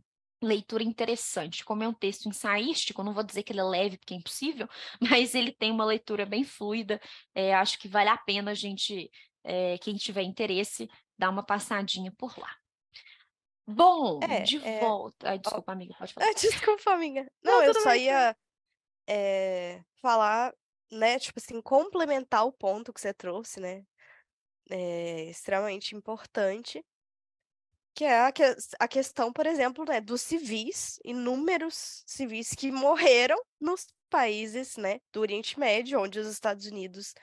leitura interessante. Como é um texto ensaístico, não vou dizer que ele é leve, porque é impossível, mas ele tem uma leitura bem fluida. Acho que vale a pena a gente, quem tiver interesse, dar uma passadinha por lá. Bom, de volta. Ai, Ó, desculpa, amiga, pode falar. desculpa, amiga. Não, Não, eu tudo só bem. ia falar, né, tipo assim, complementar o ponto que você trouxe, né? É extremamente importante, que é a questão, por exemplo, né, dos civis, inúmeros civis que morreram nos países, né, do Oriente Médio, onde os Estados Unidos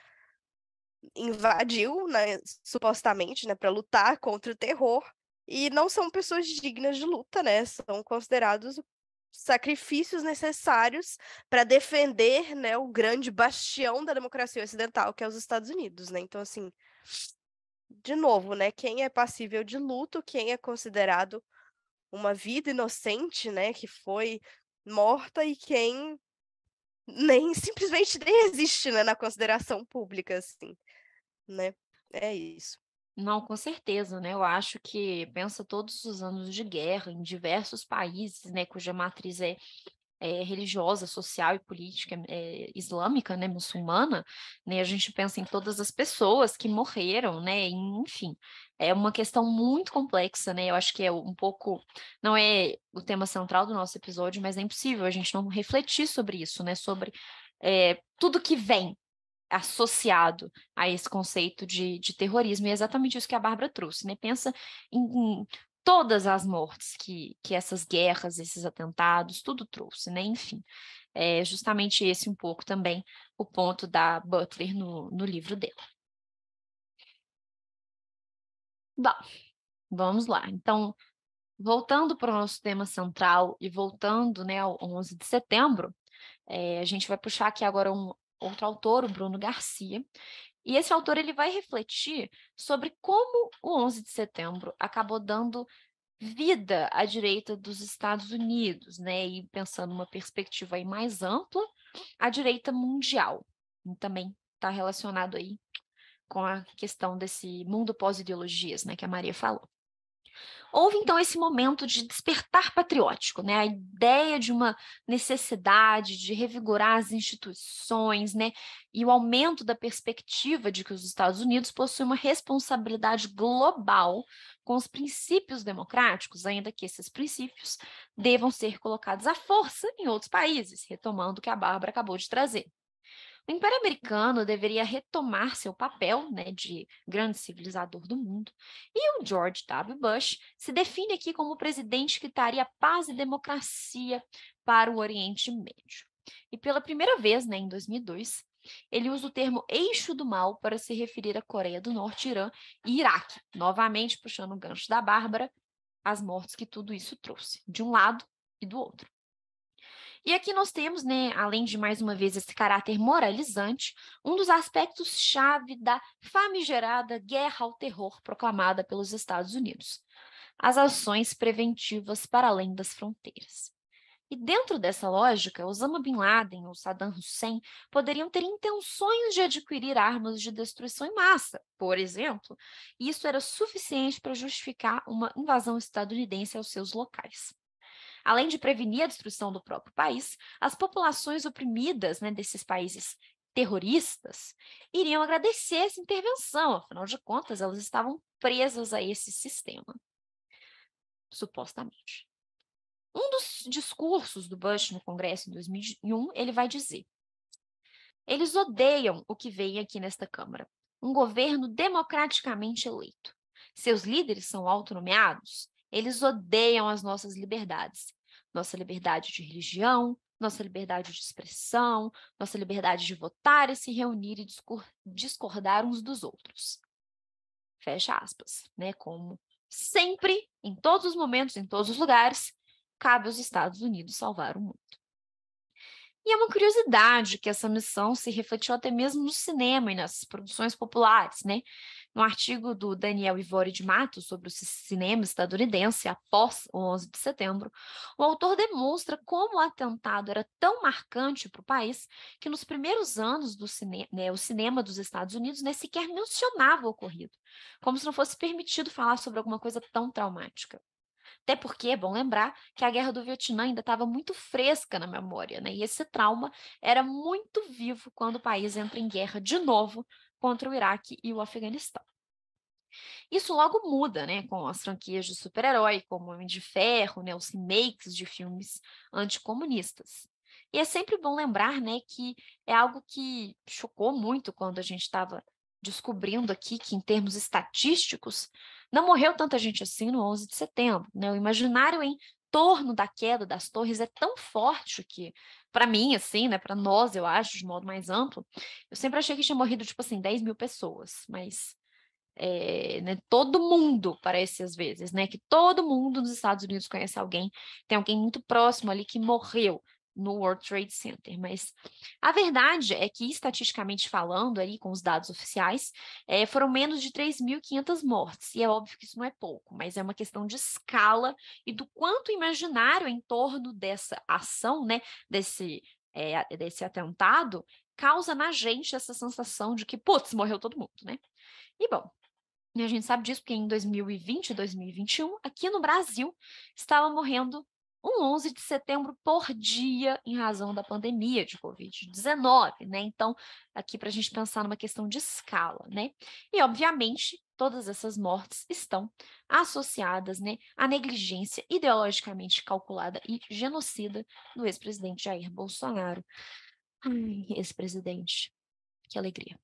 invadiu, né, supostamente, né, para lutar contra o terror, e não são pessoas dignas de luta, né? São considerados sacrifícios necessários para defender, né, o grande bastião da democracia ocidental, que é os Estados Unidos, né? Então, assim, de novo, né, quem é passível de luto, quem é considerado uma vida inocente, né, que foi morta e quem nem simplesmente nem existe, né, na consideração pública, assim, né? É isso. Não, com certeza, né? Eu acho que pensa todos os anos de guerra em diversos países, né, cuja matriz é religiosa, social e política islâmica, né, muçulmana, né? A gente pensa em todas as pessoas que morreram, né? Enfim, é uma questão muito complexa, né? Eu acho que é um pouco, não é o tema central do nosso episódio, mas é impossível a gente não refletir sobre isso, né? Sobre tudo que vem associado a esse conceito de terrorismo. E é exatamente isso que a Bárbara trouxe, né? Pensa em todas as mortes que essas guerras, esses atentados, tudo trouxe, né? Enfim, é justamente esse um pouco também o ponto da Butler no livro dela. Bom, vamos lá. Então, voltando para o nosso tema central e voltando, né, ao 11 de setembro, a gente vai puxar aqui agora um outro autor, o Bruno Garcia. E esse autor ele vai refletir sobre como o 11 de setembro acabou dando vida à direita dos Estados Unidos, né? E pensando numa perspectiva aí mais ampla, a direita mundial. E também está relacionado aí com a questão desse mundo pós-ideologias, né, que a Maria falou. Houve, então, esse momento de despertar patriótico, né? A ideia de uma necessidade de revigorar as instituições, né? E o aumento da perspectiva de que os Estados Unidos possuem uma responsabilidade global com os princípios democráticos, ainda que esses princípios devam ser colocados à força em outros países, retomando o que a Bárbara acabou de trazer. O Império Americano deveria retomar seu papel, né, de grande civilizador do mundo, e o George W. Bush se define aqui como o presidente que traria paz e democracia para o Oriente Médio. E pela primeira vez, né, em 2002, ele usa o termo eixo do mal para se referir à Coreia do Norte, Irã e Iraque, novamente puxando o gancho da Bárbara, as mortes que tudo isso trouxe, de um lado e do outro. E aqui nós temos, né, além de mais uma vez esse caráter moralizante, um dos aspectos-chave da famigerada guerra ao terror proclamada pelos Estados Unidos: as ações preventivas para além das fronteiras. E dentro dessa lógica, Osama Bin Laden ou Saddam Hussein poderiam ter intenções de adquirir armas de destruição em massa, por exemplo, e isso era suficiente para justificar uma invasão estadunidense aos seus locais. Além de prevenir a destruição do próprio país, as populações oprimidas, né, desses países terroristas iriam agradecer essa intervenção, afinal de contas, elas estavam presas a esse sistema, supostamente. Um dos discursos do Bush no Congresso em 2001, ele vai dizer: eles odeiam o que vem aqui nesta Câmara, um governo democraticamente eleito. Seus líderes são autonomeados. Eles odeiam as nossas liberdades. Nossa liberdade de religião, nossa liberdade de expressão, nossa liberdade de votar e se reunir e discordar uns dos outros. Fecha aspas, né? Como sempre, em todos os momentos, em todos os lugares, cabe aos Estados Unidos salvar o mundo. E é uma curiosidade que essa missão se refletiu até mesmo no cinema e nas produções populares, né? No artigo do Daniel Ivori de Matos sobre o cinema estadunidense após o 11 de setembro, o autor demonstra como o atentado era tão marcante para o país que nos primeiros anos do o cinema dos Estados Unidos nem sequer mencionava o ocorrido, como se não fosse permitido falar sobre alguma coisa tão traumática. Até porque é bom lembrar que a Guerra do Vietnã ainda estava muito fresca na memória, né? E esse trauma era muito vivo quando o país entra em guerra de novo contra o Iraque e o Afeganistão. Isso logo muda, né, com as franquias de super-herói, como Homem de Ferro, né, os remakes de filmes anticomunistas. E é sempre bom lembrar, né, que é algo que chocou muito quando a gente estava descobrindo aqui que, em termos estatísticos, não morreu tanta gente assim no 11 de setembro, né? O imaginário em torno da queda das torres é tão forte que, para mim, assim, né, para nós, eu acho, de modo mais amplo, eu sempre achei que tinha morrido, tipo assim, 10 mil pessoas, mas né, todo mundo parece às vezes, né, que todo mundo nos Estados Unidos conhece alguém, tem alguém muito próximo ali que morreu no World Trade Center, mas a verdade é que, estatisticamente falando, aí, com os dados oficiais, foram menos de 3.500 mortes, e é óbvio que isso não é pouco, mas é uma questão de escala e do quanto imaginário em torno dessa ação, né, desse atentado, causa na gente essa sensação de que, putz, morreu todo mundo, né? E, bom, e a gente sabe disso porque em 2020 e 2021, aqui no Brasil, estava morrendo um 11 de setembro por dia em razão da pandemia de Covid-19, né? Então, aqui para a gente pensar numa questão de escala, né? E, obviamente, todas essas mortes estão associadas, né, à negligência ideologicamente calculada e genocida do ex-presidente Jair Bolsonaro. Ai, ex-presidente, que alegria.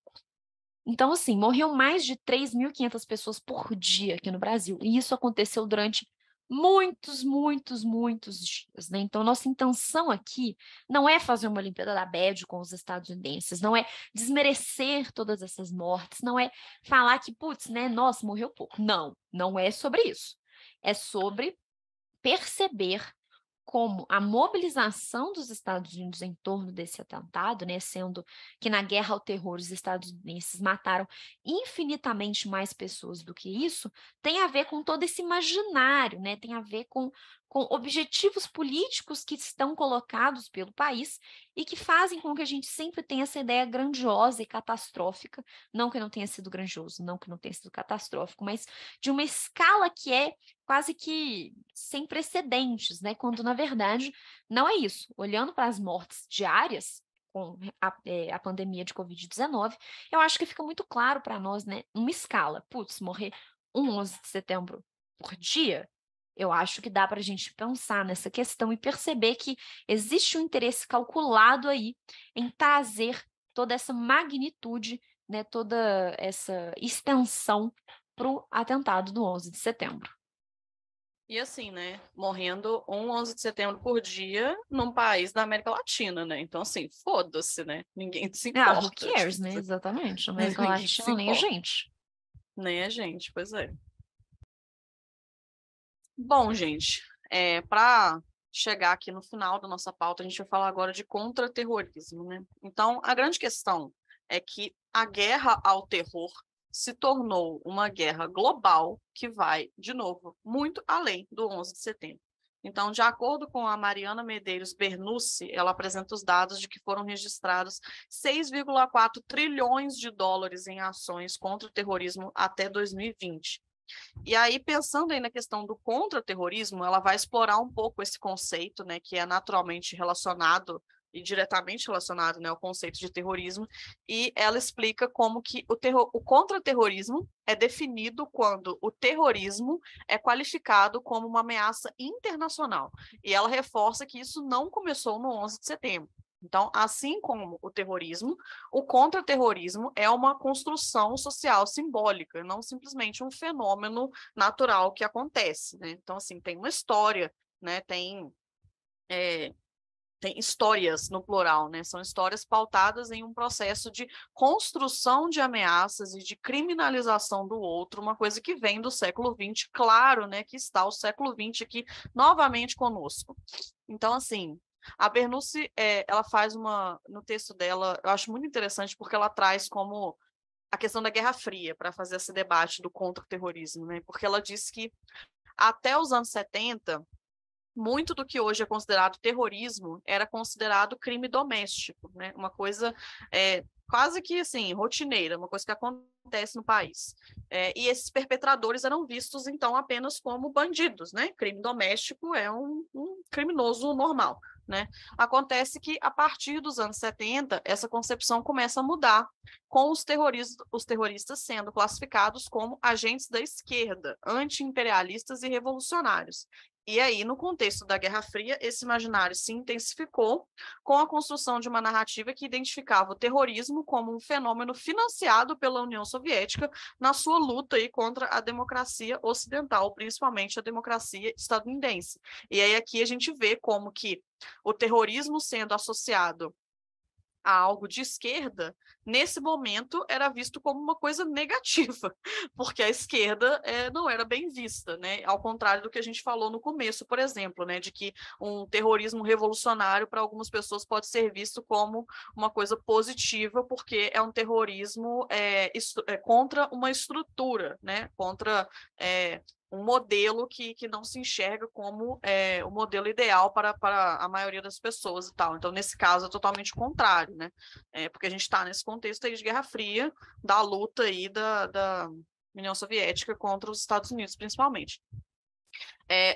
Então, assim, morreu mais de 3.500 pessoas por dia aqui no Brasil. E isso aconteceu durante muitos, muitos, muitos dias, né? Então, nossa intenção aqui não é fazer uma Olimpíada da Bad com os estadunidenses, não é desmerecer todas essas mortes, não é falar que, putz, né, nossa, morreu pouco. Não, não é sobre isso. É sobre perceber como a mobilização dos Estados Unidos em torno desse atentado, né, sendo que na guerra ao terror os estadunidenses mataram infinitamente mais pessoas do que isso, tem a ver com todo esse imaginário, né, tem a ver com objetivos políticos que estão colocados pelo país e que fazem com que a gente sempre tenha essa ideia grandiosa e catastrófica, não que não tenha sido grandioso, não que não tenha sido catastrófico, mas de uma escala que é quase que sem precedentes, né? Quando, na verdade, não é isso. Olhando para as mortes diárias com a pandemia de Covid-19, eu acho que fica muito claro para nós, né? Uma escala, putz, morrer um 11 de setembro por dia, eu acho que dá para a gente pensar nessa questão e perceber que existe um interesse calculado aí em trazer toda essa magnitude, né? Toda essa extensão para o atentado do 11 de setembro. E assim, né, morrendo um 11 de setembro por dia num país da América Latina, né? Então, assim, foda-se, né? Ninguém se Ah, who importa. cares, né? Exatamente. Na América Ninguém se Latina, nem a importa. gente. Nem a gente, pois é. Bom, gente, para chegar aqui no final da nossa pauta, a gente vai falar agora de contra-terrorismo, né? Então, a grande questão é que a guerra ao terror se tornou uma guerra global que vai, de novo, muito além do 11 de setembro. Então, de acordo com a Mariana Medeiros Bernucci, ela apresenta os dados de que foram registrados 6,4 trilhões de dólares em ações contra o terrorismo até 2020. E aí, pensando aí na questão do contra-terrorismo, ela vai explorar um pouco esse conceito, né, que é naturalmente relacionado e diretamente relacionado, né, ao conceito de terrorismo, e ela explica como que o contra-terrorismo é definido quando o terrorismo é qualificado como uma ameaça internacional. E ela reforça que isso não começou no 11 de setembro. Então, assim como o terrorismo, o contra-terrorismo é uma construção social simbólica, não simplesmente um fenômeno natural que acontece, né? Então, assim, tem uma história, né? Tem tem histórias no plural, né? São histórias pautadas em um processo de construção de ameaças e de criminalização do outro, uma coisa que vem do século XX, claro, né? Que está o século XX aqui novamente conosco. Então, assim, a Bernoussi, ela faz no texto dela, eu acho muito interessante porque ela traz como a questão da Guerra Fria para fazer esse debate do contra-terrorismo, né? Porque ela diz que até os anos 70, muito do que hoje é considerado terrorismo era considerado crime doméstico, né? Uma coisa quase que assim, rotineira, uma coisa que acontece no país. E esses perpetradores eram vistos, então, apenas como bandidos, né? Crime doméstico é um criminoso normal, né? Acontece que, a partir dos anos 70, essa concepção começa a mudar, com os terroristas sendo classificados como agentes da esquerda, anti-imperialistas e revolucionários. E aí, no contexto da Guerra Fria, esse imaginário se intensificou com a construção de uma narrativa que identificava o terrorismo como um fenômeno financiado pela União Soviética na sua luta aí contra a democracia ocidental, principalmente a democracia estadunidense. E aí aqui a gente vê como que o terrorismo sendo associado a algo de esquerda, nesse momento era visto como uma coisa negativa, porque a esquerda não era bem vista, né? Ao contrário do que a gente falou no começo, por exemplo, né? De que um terrorismo revolucionário para algumas pessoas pode ser visto como uma coisa positiva, porque é um terrorismo contra uma estrutura, né? Contra um modelo que não se enxerga como o modelo ideal para a maioria das pessoas e tal. Então, nesse caso, é totalmente contrário, né? Porque a gente está nesse contexto aí de Guerra Fria, da luta aí da União Soviética contra os Estados Unidos, principalmente.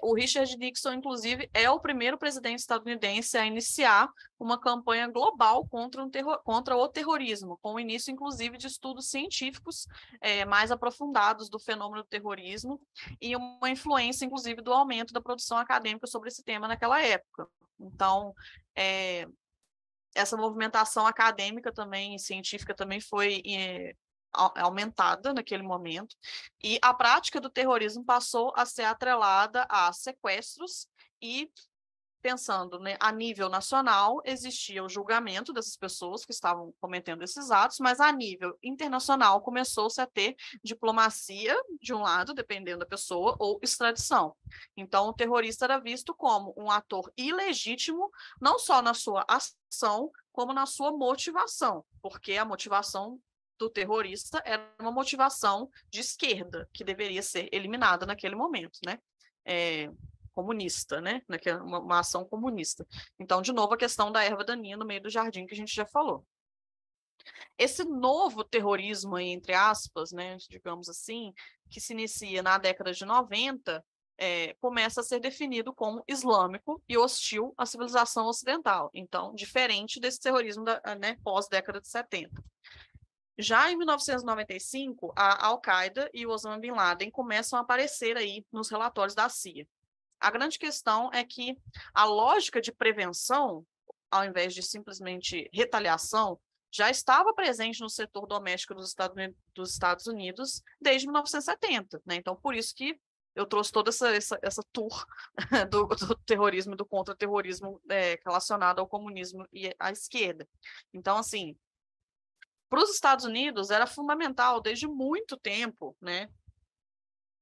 O Richard Nixon, inclusive, é o primeiro presidente estadunidense a iniciar uma campanha global contra o terrorismo, com o início, inclusive, de estudos científicos mais aprofundados do fenômeno do terrorismo e uma influência, inclusive, do aumento da produção acadêmica sobre esse tema naquela época. Então, essa movimentação acadêmica também, científica também foi aumentada naquele momento, e a prática do terrorismo passou a ser atrelada a sequestros e, pensando, né, a nível nacional, existia o julgamento dessas pessoas que estavam cometendo esses atos, mas a nível internacional começou-se a ter diplomacia, de um lado, dependendo da pessoa, ou extradição. Então, o terrorista era visto como um ator ilegítimo, não só na sua ação, como na sua motivação, porque a motivação do terrorista era uma motivação de esquerda, que deveria ser eliminada naquele momento, né? Comunista, né? Uma ação comunista. Então, de novo, a questão da erva daninha no meio do jardim, que a gente já falou. Esse novo terrorismo, entre aspas, né, digamos assim, que se inicia na década de 90, começa a ser definido como islâmico e hostil à civilização ocidental. Então, diferente desse terrorismo pós-década de 70. Já em 1995, a Al-Qaeda e o Osama Bin Laden começam a aparecer aí nos relatórios da CIA. A grande questão é que a lógica de prevenção, ao invés de simplesmente retaliação, já estava presente no setor doméstico dos Estados Unidos desde 1970, né? Então, por isso que eu trouxe toda essa tour do terrorismo e do contra-terrorismo relacionado ao comunismo e à esquerda. Então, assim, para os Estados Unidos era fundamental desde muito tempo, né,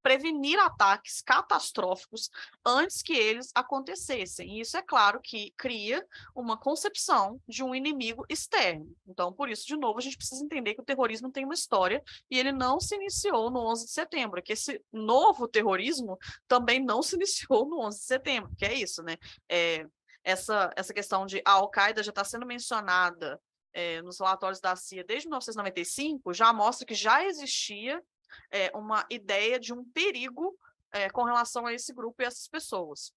prevenir ataques catastróficos antes que eles acontecessem. E isso é claro que cria uma concepção de um inimigo externo. Então, por isso, de novo, a gente precisa entender que o terrorismo tem uma história e ele não se iniciou no 11 de setembro, que esse novo terrorismo também não se iniciou no 11 de setembro, que é isso, né? Essa questão de a Al-Qaeda já está sendo mencionada nos relatórios da CIA desde 1995, já mostra que já existia uma ideia de um perigo com relação a esse grupo e essas pessoas.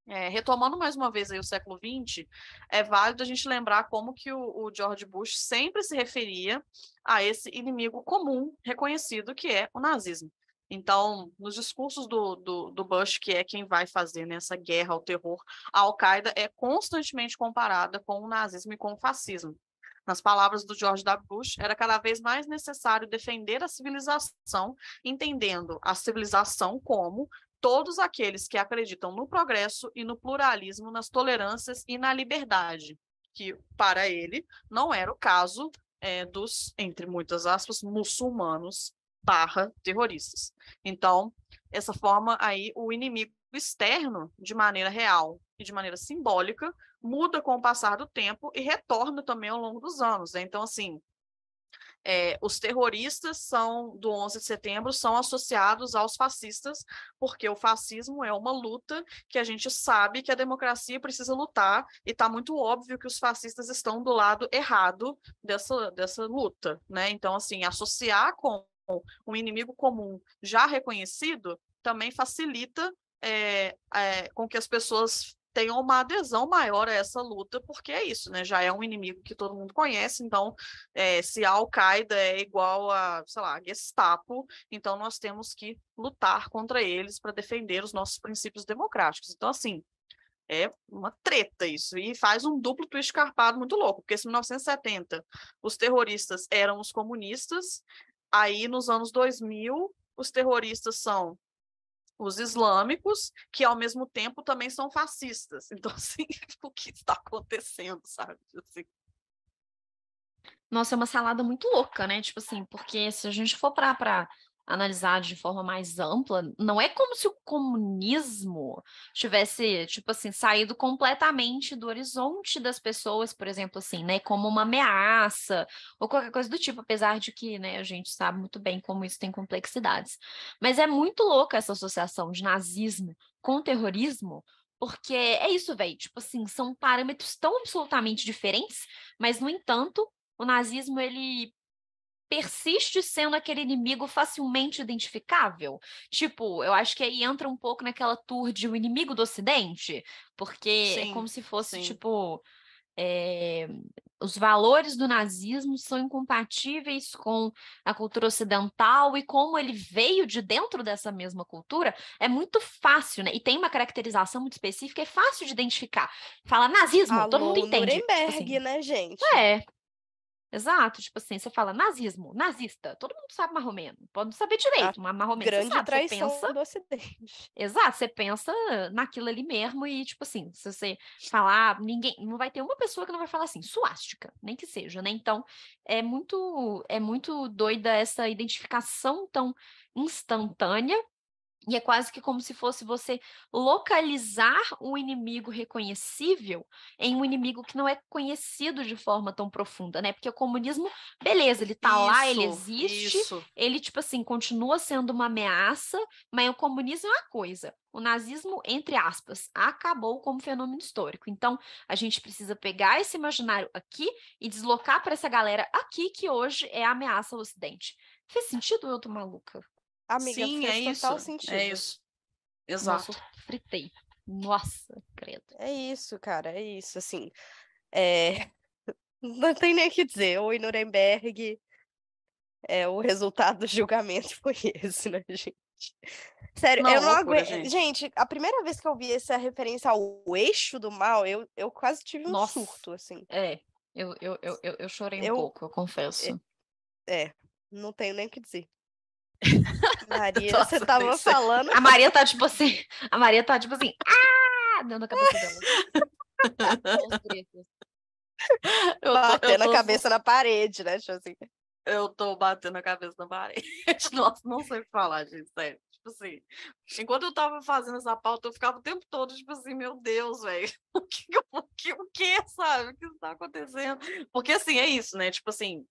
Retomando mais uma vez aí o século XX, é válido a gente lembrar como que o George Bush sempre se referia a esse inimigo comum reconhecido que é o nazismo. Então, nos discursos do Bush, que é quem vai fazer nessa guerra ao terror, a Al-Qaeda é constantemente comparada com o nazismo e com o fascismo. Nas palavras do George W. Bush, era cada vez mais necessário defender a civilização, entendendo a civilização como todos aqueles que acreditam no progresso e no pluralismo, nas tolerâncias e na liberdade, que para ele não era o caso dos, entre muitas aspas, muçulmanos / terroristas. Então, essa forma aí, o inimigo externo, de maneira real e de maneira simbólica, muda com o passar do tempo e retorna também ao longo dos anos. Né? Então, assim, os terroristas do 11 de setembro são associados aos fascistas, porque o fascismo é uma luta que a gente sabe que a democracia precisa lutar, e está muito óbvio que os fascistas estão do lado errado dessa luta. Né? Então, assim, associar com um inimigo comum já reconhecido também facilita com que as pessoas tenham uma adesão maior a essa luta, porque é isso, né? Já é um inimigo que todo mundo conhece, então se a Al-Qaeda é igual a, sei lá, a Gestapo, então nós temos que lutar contra eles para defender os nossos princípios democráticos. Então, assim, é uma treta isso, e faz um duplo twist carpado muito louco, porque se em 1970 os terroristas eram os comunistas, aí nos anos 2000 os terroristas são os islâmicos, que ao mesmo tempo também são fascistas. Então, assim, o que está acontecendo, sabe? Assim. Nossa, é uma salada muito louca, né? Tipo assim, porque se a gente for para analisar de forma mais ampla, não é como se o comunismo tivesse, tipo assim, saído completamente do horizonte das pessoas, por exemplo, assim, né? Como uma ameaça ou qualquer coisa do tipo, apesar de que, né, a gente sabe muito bem como isso tem complexidades. Mas é muito louca essa associação de nazismo com terrorismo, porque é isso, velho. Tipo assim, são parâmetros tão absolutamente diferentes, mas, no entanto, o nazismo, ele persiste sendo aquele inimigo facilmente identificável. Tipo, eu acho que aí entra um pouco naquela tour de o inimigo do Ocidente, porque é como Sim, se fosse, sim. tipo, os valores do nazismo são incompatíveis com a cultura ocidental, e como ele veio de dentro dessa mesma cultura, é muito fácil, né? E tem uma caracterização muito específica, é fácil de identificar. Fala nazismo, todo mundo Alô, entende. Tipo Nuremberg, assim, né, gente? exato, tipo assim, você fala nazismo, nazista, todo mundo sabe mais ou menos, pode não saber A direito, mas mais ou menos você grande sabe, você traição pensa, do Ocidente. exato, você pensa naquilo ali mesmo, e tipo assim, se você falar, ninguém, não vai ter uma pessoa que não vai falar assim, suástica, nem que seja, né? Então, é muito doida essa identificação tão instantânea. E é quase que como se fosse você localizar um inimigo reconhecível em um inimigo que não é conhecido de forma tão profunda, né? Porque o comunismo, beleza, ele tá lá, ele existe, Isso. ele, tipo assim, continua sendo uma ameaça, mas o comunismo é uma coisa. O nazismo, entre aspas, acabou como fenômeno histórico. Então, a gente precisa pegar esse imaginário aqui e deslocar para essa galera aqui que hoje é a ameaça ao Ocidente. Fez sentido ou eu tô maluca? Amiga, Sim, é fez isso. total É sentido. isso. Nossa, eu Exato. fritei. Nossa, credo. É isso, cara, é isso, assim. É... Não tem nem o que dizer. O Nuremberg, o resultado do julgamento foi esse, né, gente? Sério, eu Não, não loucura, aguento. gente. Gente, a primeira vez que eu vi essa referência ao eixo do mal, eu quase tive um Nossa, surto, assim. eu chorei um Eu, pouco, eu confesso. não tenho nem o que dizer. Maria, você Nossa, nem tava sei. falando. A Maria tá tipo assim, dentro da cabeça dela. Só os gritos. Eu Batendo a tô, cabeça na parede, né? Tipo assim. eu tô batendo a cabeça na parede. Nossa, não sei o que falar, gente, sério. Tipo assim, enquanto eu tava fazendo essa pauta, eu ficava o tempo todo, tipo assim, meu Deus, velho, o que, sabe? O que está acontecendo? Porque, assim, é isso, né? Tipo assim,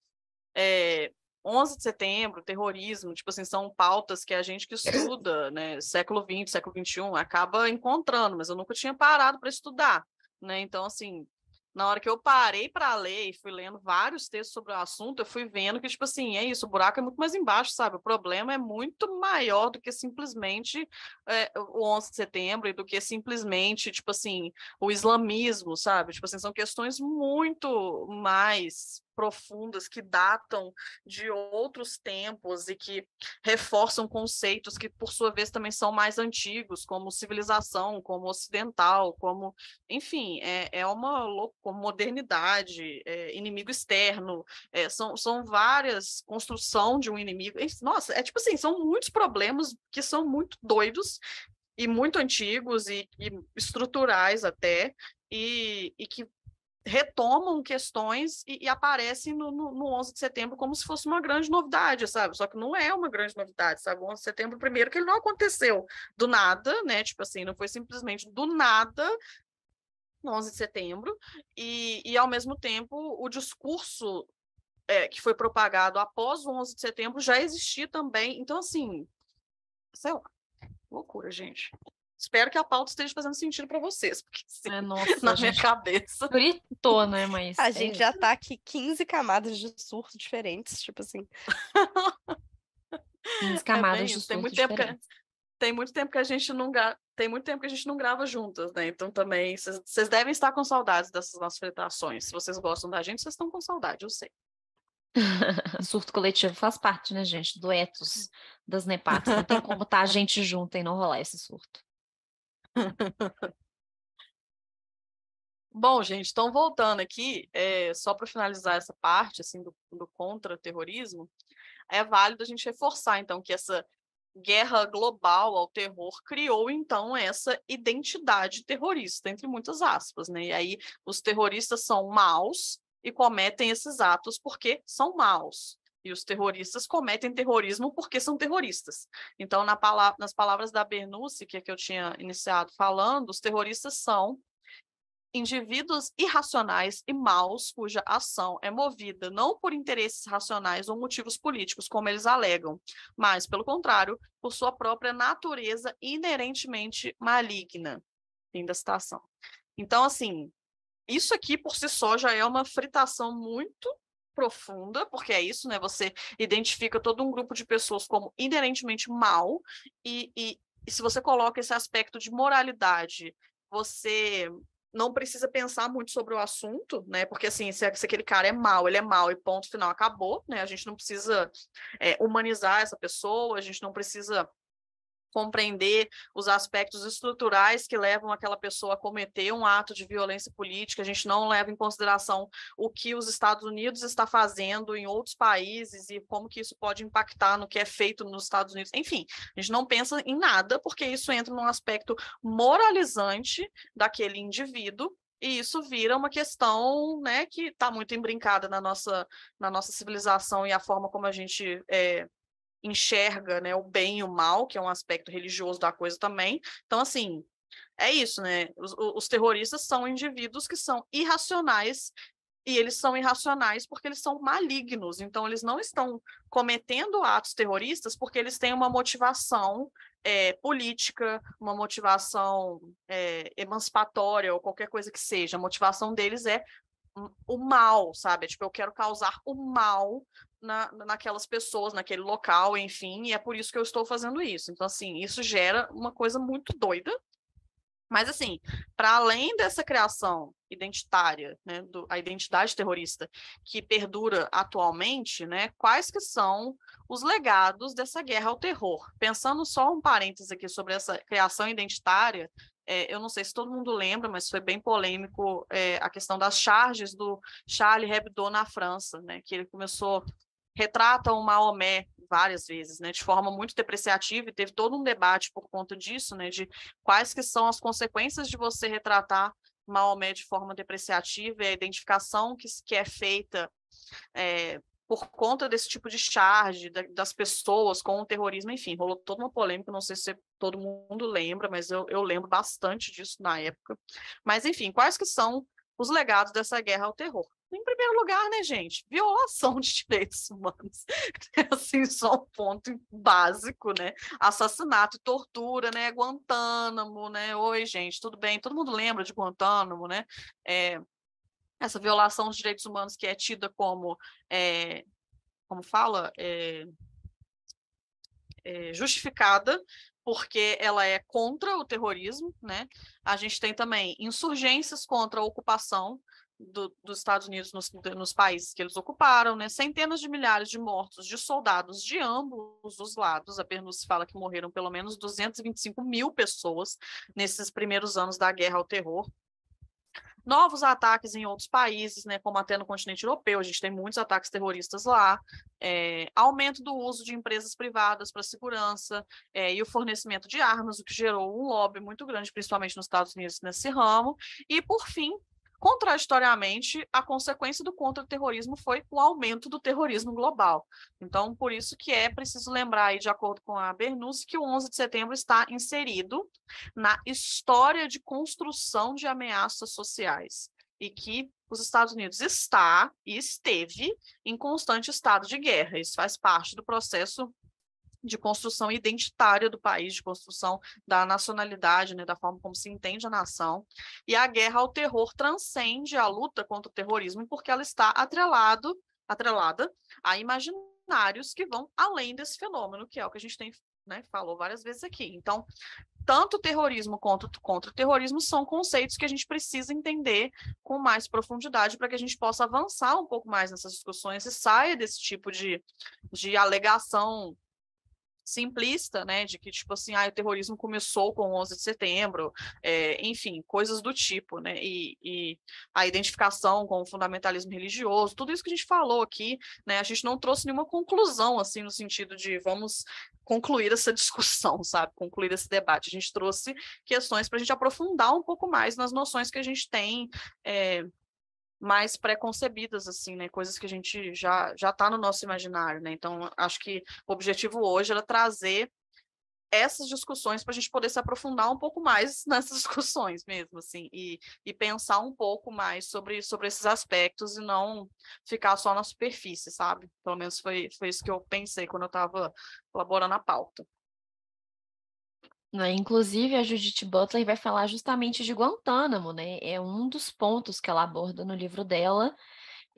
11 de setembro, terrorismo, tipo assim, são pautas que a gente que estuda, né, século XX, século XXI, acaba encontrando, mas eu nunca tinha parado para estudar, né? Então, assim, na hora que eu parei para ler e fui lendo vários textos sobre o assunto, eu fui vendo que, tipo assim, é isso, o buraco é muito mais embaixo, sabe? O problema é muito maior do que simplesmente o 11 de setembro e do que simplesmente, tipo assim, o islamismo, sabe? Tipo assim, são questões muito mais profundas que datam de outros tempos e que reforçam conceitos que, por sua vez, também são mais antigos, como civilização, como ocidental, como, enfim, como modernidade, inimigo externo, são várias construção de um inimigo. Nossa, é tipo assim, são muitos problemas que são muito doidos e muito antigos e estruturais até, e que retomam questões e aparecem no 11 de setembro como se fosse uma grande novidade, sabe? Só que não é uma grande novidade, sabe? O 11 de setembro, primeiro, que ele não aconteceu do nada, né? Tipo assim, não foi simplesmente do nada no 11 de setembro, e ao mesmo tempo, o discurso que foi propagado após o 11 de setembro já existia também. Então, assim, sei lá, loucura, gente. Espero que a pauta esteja fazendo sentido para vocês, porque sim, Nossa, na a minha gente cabeça. gritou, né? Mas A gente já tá aqui 15 camadas de surto diferentes, tipo assim. 15 É camadas bem de isso. Tem surto muito tempo que, diferentes. tem muito tempo que a gente não tem muito tempo que a gente não grava juntas, né? Então também vocês devem estar com saudades dessas nossas fritações. Se vocês gostam da gente, vocês estão com saudade, eu sei. Surto coletivo faz parte, né, gente? Do ethos das Nepatos. Não tem como estar a gente junto e não rolar esse surto. Bom, gente, então voltando aqui, só para finalizar essa parte assim do contra-terrorismo, é válido a gente reforçar, então, que essa guerra global ao terror criou, então, essa identidade terrorista, entre muitas aspas, né? E aí os terroristas são maus e cometem esses atos porque são maus. E os terroristas cometem terrorismo porque são terroristas. Então, nas palavras da Bernoussi, que é que eu tinha iniciado falando, os terroristas são indivíduos irracionais e maus cuja ação é movida não por interesses racionais ou motivos políticos, como eles alegam, mas, pelo contrário, por sua própria natureza inerentemente maligna. Fim da citação. Então, assim, isso aqui por si só já é uma fritação muito profunda, porque é isso, né? Você identifica todo um grupo de pessoas como inerentemente mal, e se você coloca esse aspecto de moralidade, você não precisa pensar muito sobre o assunto, né? Porque assim, se aquele cara é mau, ele é mau e ponto final, acabou, né? A gente não precisa humanizar essa pessoa, a gente não precisa compreender os aspectos estruturais que levam aquela pessoa a cometer um ato de violência política, a gente não leva em consideração o que os Estados Unidos está fazendo em outros países e como que isso pode impactar no que é feito nos Estados Unidos. Enfim, a gente não pensa em nada, porque isso entra num aspecto moralizante daquele indivíduo, e isso vira uma questão, né, que está muito embrincada na nossa civilização e a forma como a gente enxerga, né, o bem e o mal, que é um aspecto religioso da coisa também. Então, assim, é isso, né? Os terroristas são indivíduos que são irracionais, e eles são irracionais porque eles são malignos. Então, eles não estão cometendo atos terroristas porque eles têm uma motivação política, uma motivação emancipatória, ou qualquer coisa que seja. A motivação deles é o mal, sabe? Tipo, eu quero causar o mal naquelas pessoas, naquele local, enfim, e é por isso que eu estou fazendo isso. Então, assim, isso gera uma coisa muito doida. Mas, assim, para além dessa criação identitária, né, a identidade terrorista que perdura atualmente, né, quais que são os legados dessa guerra ao terror? Pensando só um parênteses aqui sobre essa criação identitária, eu não sei se todo mundo lembra, mas foi bem polêmico a questão das charges do Charlie Hebdo na França, né, que ele começou retrata o Maomé várias vezes, né, de forma muito depreciativa, e teve todo um debate por conta disso, né, de quais que são as consequências de você retratar Maomé de forma depreciativa, e a identificação que é feita por conta desse tipo de charge das pessoas com o terrorismo, enfim, rolou toda uma polêmica, não sei se todo mundo lembra, mas eu lembro bastante disso na época. Mas, enfim, quais que são os legados dessa guerra ao terror? Em primeiro lugar, né, gente, violação de direitos humanos. Assim, só um ponto básico, né? Assassinato, tortura, né? Guantánamo, né? Oi, gente, tudo bem? Todo mundo lembra de Guantánamo, né? Essa violação dos direitos humanos que é tida como fala, justificada, porque ela é contra o terrorismo, né? A gente tem também insurgências contra a ocupação dos Estados Unidos nos países que eles ocuparam, né? Centenas de milhares de mortos de soldados de ambos os lados. A Bernoussi fala que morreram pelo menos 225 mil pessoas nesses primeiros anos da guerra ao terror. novos ataques em outros países, né, como até no continente europeu, a gente tem muitos ataques terroristas lá, aumento do uso de empresas privadas para segurança, e o fornecimento de armas, o que gerou um lobby muito grande, principalmente nos Estados Unidos, nesse ramo, e, por fim, contraditoriamente, a consequência do contra-terrorismo foi o aumento do terrorismo global. Então, por isso que é preciso lembrar, aí, de acordo com a Bernus, que o 11 de setembro está inserido na história de construção de ameaças sociais e que os Estados Unidos está e esteve em constante estado de guerra. Isso faz parte do processo de construção identitária do país, de construção da nacionalidade, né, da forma como se entende a nação. E a guerra ao terror transcende a luta contra o terrorismo porque ela está atrelada a imaginários que vão além desse fenômeno, que é o que a gente tem, né, falou várias vezes aqui. Então, tanto o terrorismo quanto o terrorismo são conceitos que a gente precisa entender com mais profundidade para que a gente possa avançar um pouco mais nessas discussões e saia desse tipo de alegação simplista, né, de que, tipo assim, o terrorismo começou com o 11 de setembro, enfim, coisas do tipo, né, e a identificação com o fundamentalismo religioso, tudo isso que a gente falou aqui, né, a gente não trouxe nenhuma conclusão, assim, no sentido de vamos concluir essa discussão, sabe, concluir esse debate, a gente trouxe questões para a gente aprofundar um pouco mais nas noções que a gente tem, mais pré-concebidas, assim, né? Coisas que a gente já está no nosso imaginário, né? Então, acho que o objetivo hoje era trazer essas discussões para a gente poder se aprofundar um pouco mais nessas discussões mesmo, assim, e pensar um pouco mais sobre esses aspectos e não ficar só na superfície, sabe? Pelo menos foi isso que eu pensei quando eu estava elaborando a pauta. Né, inclusive, a Judith Butler vai falar justamente de Guantánamo, né? É um dos pontos que ela aborda no livro dela.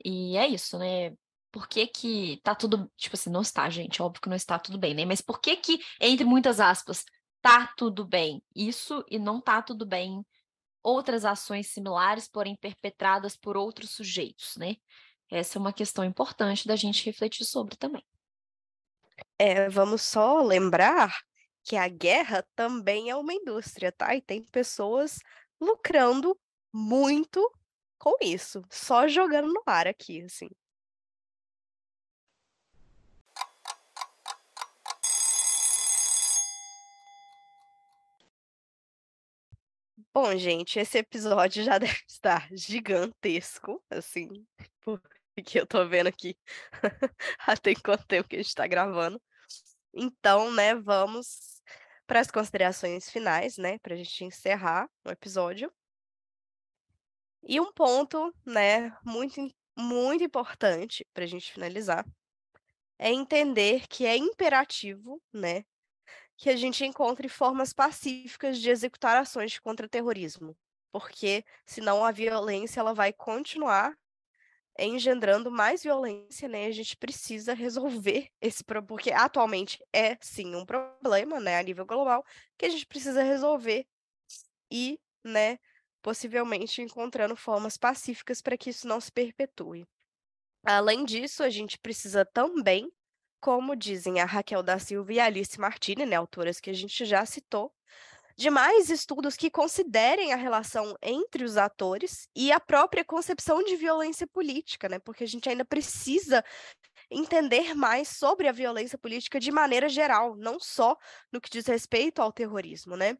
E é isso, né? Por que que tá tudo... Tipo assim, não está, gente. Óbvio que não está tudo bem, né? Mas por que que, entre muitas aspas, tá tudo bem isso e não tá tudo bem outras ações similares, porém perpetradas por outros sujeitos, né? Essa é uma questão importante da gente refletir sobre também. Vamos só lembrar que a guerra também é uma indústria, tá? E tem pessoas lucrando muito com isso, só jogando no ar aqui, assim. Bom, gente, esse episódio já deve estar gigantesco, assim, porque eu tô vendo aqui até quanto tempo que a gente tá gravando. Então, né, vamos para as considerações finais, né, pra gente encerrar o episódio. E um ponto, né, muito importante pra gente finalizar é entender que é imperativo, né, que a gente encontre formas pacíficas de executar ações de contra-terrorismo, porque senão a violência ela vai continuar engendrando mais violência, né? A gente precisa resolver esse problema, porque atualmente é sim um problema, né, a nível global, que a gente precisa resolver e, né, possivelmente encontrando formas pacíficas para que isso não se perpetue. Além disso, a gente precisa também, como dizem a Raquel da Silva e a Alice Martini, né, autoras que a gente já citou, de mais estudos que considerem a relação entre os atores e a própria concepção de violência política, né? Porque a gente ainda precisa entender mais sobre a violência política de maneira geral, não só no que diz respeito ao terrorismo, né?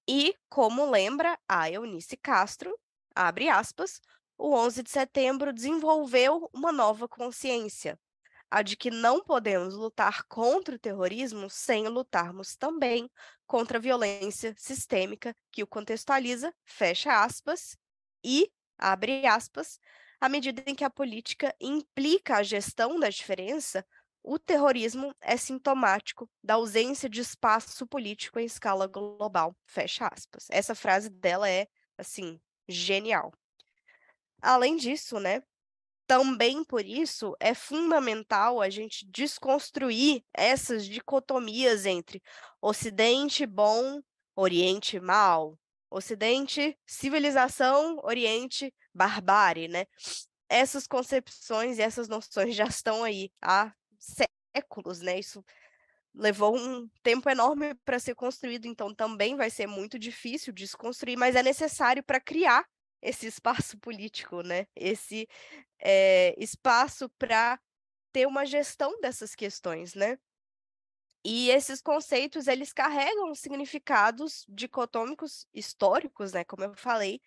E, como lembra a Eunice Castro, abre aspas, o 11 de setembro desenvolveu uma nova consciência, a de que não podemos lutar contra o terrorismo sem lutarmos também contra a violência sistêmica que o contextualiza, fecha aspas, e, abre aspas, à medida em que a política implica a gestão da diferença, o terrorismo é sintomático da ausência de espaço político em escala global, fecha aspas. Essa frase dela é, assim, genial. Além disso, né, também por isso é fundamental a gente desconstruir essas dicotomias entre Ocidente bom, Oriente mal, Ocidente civilização, Oriente barbárie, né? Essas concepções e essas noções já estão aí há séculos, né? Isso levou um tempo enorme para ser construído, então também vai ser muito difícil desconstruir, mas é necessário para criar esse espaço político, né? Esse espaço para ter uma gestão dessas questões, né? E esses conceitos, eles carregam significados dicotômicos históricos, né, como eu falei,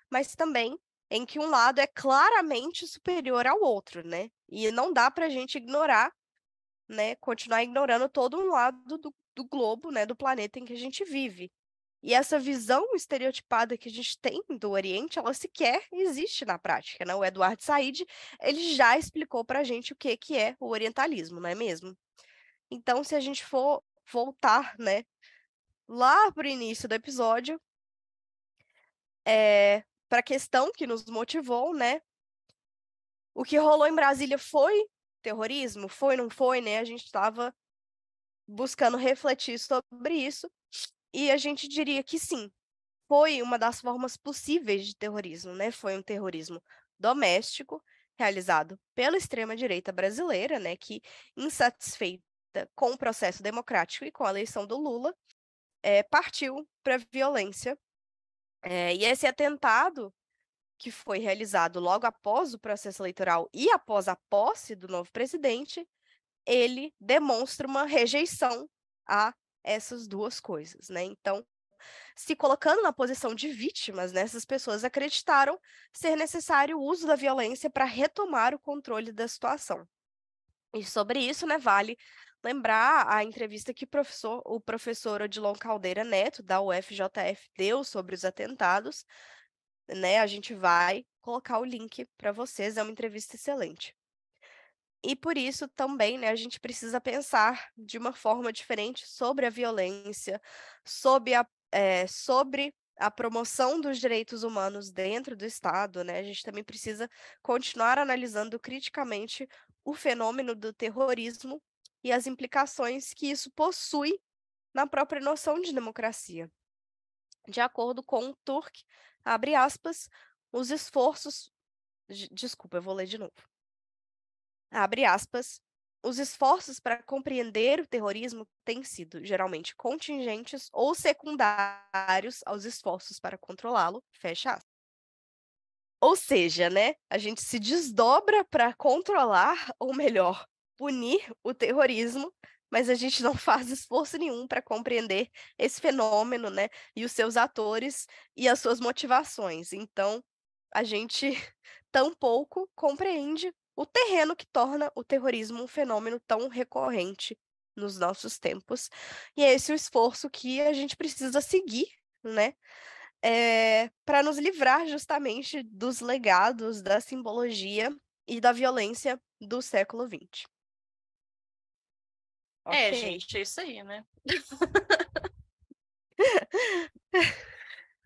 mas também em que um lado é claramente superior ao outro, né? E não dá para a gente ignorar, né, continuar ignorando todo um lado do globo, né, do planeta em que a gente vive. E essa visão estereotipada que a gente tem do Oriente, ela sequer existe na prática, né? O Eduardo Said, ele já explicou para a gente o que é o orientalismo, não é mesmo? Então, se a gente for voltar, né, lá para o início do episódio, para a questão que nos motivou, né? O que rolou em Brasília foi terrorismo? Foi, não foi, né? A gente estava buscando refletir sobre isso e a gente diria que sim, foi uma das formas possíveis de terrorismo, né? Foi um terrorismo doméstico realizado pela extrema-direita brasileira, né? Que, insatisfeita com o processo democrático e com a eleição do Lula, partiu para a violência. E esse atentado, que foi realizado logo após o processo eleitoral e após a posse do novo presidente, ele demonstra uma rejeição a essas duas coisas, né? Então, se colocando na posição de vítimas, né, essas pessoas acreditaram ser necessário o uso da violência para retomar o controle da situação. E sobre isso, né, vale lembrar a entrevista que o professor Odilon Caldeira Neto, da UFJF, deu sobre os atentados, né? A gente vai colocar o link para vocês, é uma entrevista excelente. E por isso também, né, a gente precisa pensar de uma forma diferente sobre a violência, sobre a promoção dos direitos humanos dentro do Estado, né? A gente também precisa continuar analisando criticamente o fenômeno do terrorismo e as implicações que isso possui na própria noção de democracia. De acordo com o Turk, abre aspas, os esforços. Desculpa, eu vou ler de novo. Abre aspas. Os esforços para compreender o terrorismo têm sido geralmente contingentes ou secundários aos esforços para controlá-lo. Fecha aspas. Ou seja, né, a gente se desdobra para controlar, ou melhor, punir o terrorismo, mas a gente não faz esforço nenhum para compreender esse fenômeno, né, e os seus atores e as suas motivações. Então, a gente tampouco compreende o terreno que torna o terrorismo um fenômeno tão recorrente nos nossos tempos. E é esse o esforço que a gente precisa seguir, né? Para nos livrar justamente dos legados da simbologia e da violência do século XX. Ok. Gente, é isso aí, né?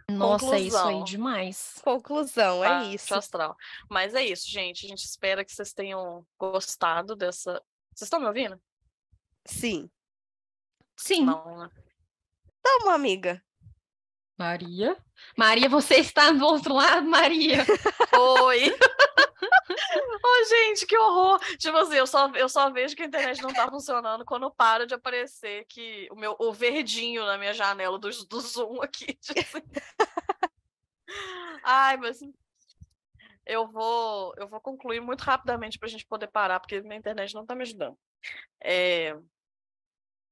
Nossa, é isso aí Conclusão. demais. Conclusão, é Baixo isso. astral. Mas é isso, gente. A gente espera que vocês tenham gostado dessa. Vocês estão me ouvindo? Sim. Sim. Não, né? Tamo, amiga. Maria? Maria, você está do outro lado, Maria? Oi! Oh, gente, que horror! Tipo assim, eu só vejo que a internet não tá funcionando quando para de aparecer que o verdinho na minha janela do Zoom aqui. Tipo assim. Ai, mas eu vou concluir muito rapidamente pra gente poder parar, porque minha internet não tá me ajudando.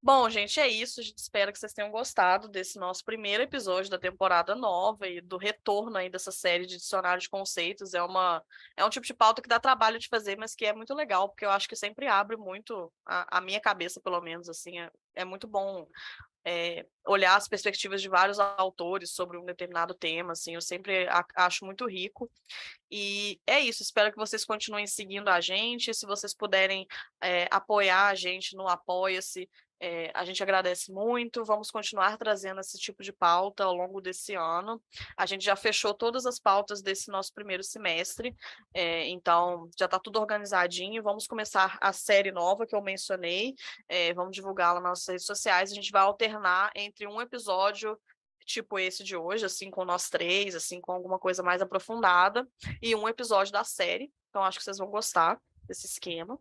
Bom, gente, é isso. A gente espera que vocês tenham gostado desse nosso primeiro episódio da temporada nova e do retorno aí dessa série de dicionário de conceitos. É um tipo de pauta que dá trabalho de fazer, mas que é muito legal, porque eu acho que sempre abre muito a minha cabeça, pelo menos, assim. É muito bom olhar as perspectivas de vários autores sobre um determinado tema, assim. Eu sempre acho muito rico. E é isso, espero que vocês continuem seguindo a gente. Se vocês puderem apoiar a gente no Apoia-se, a gente agradece muito. Vamos continuar trazendo esse tipo de pauta ao longo desse ano. A gente já fechou todas as pautas desse nosso primeiro semestre, então já está tudo organizadinho. Vamos começar a série nova que eu mencionei, vamos divulgá-la nas nossas redes sociais. A gente vai alternar entre um episódio tipo esse de hoje, assim, com nós três, assim, com alguma coisa mais aprofundada, e um episódio da série. Então, acho que vocês vão gostar desse esquema.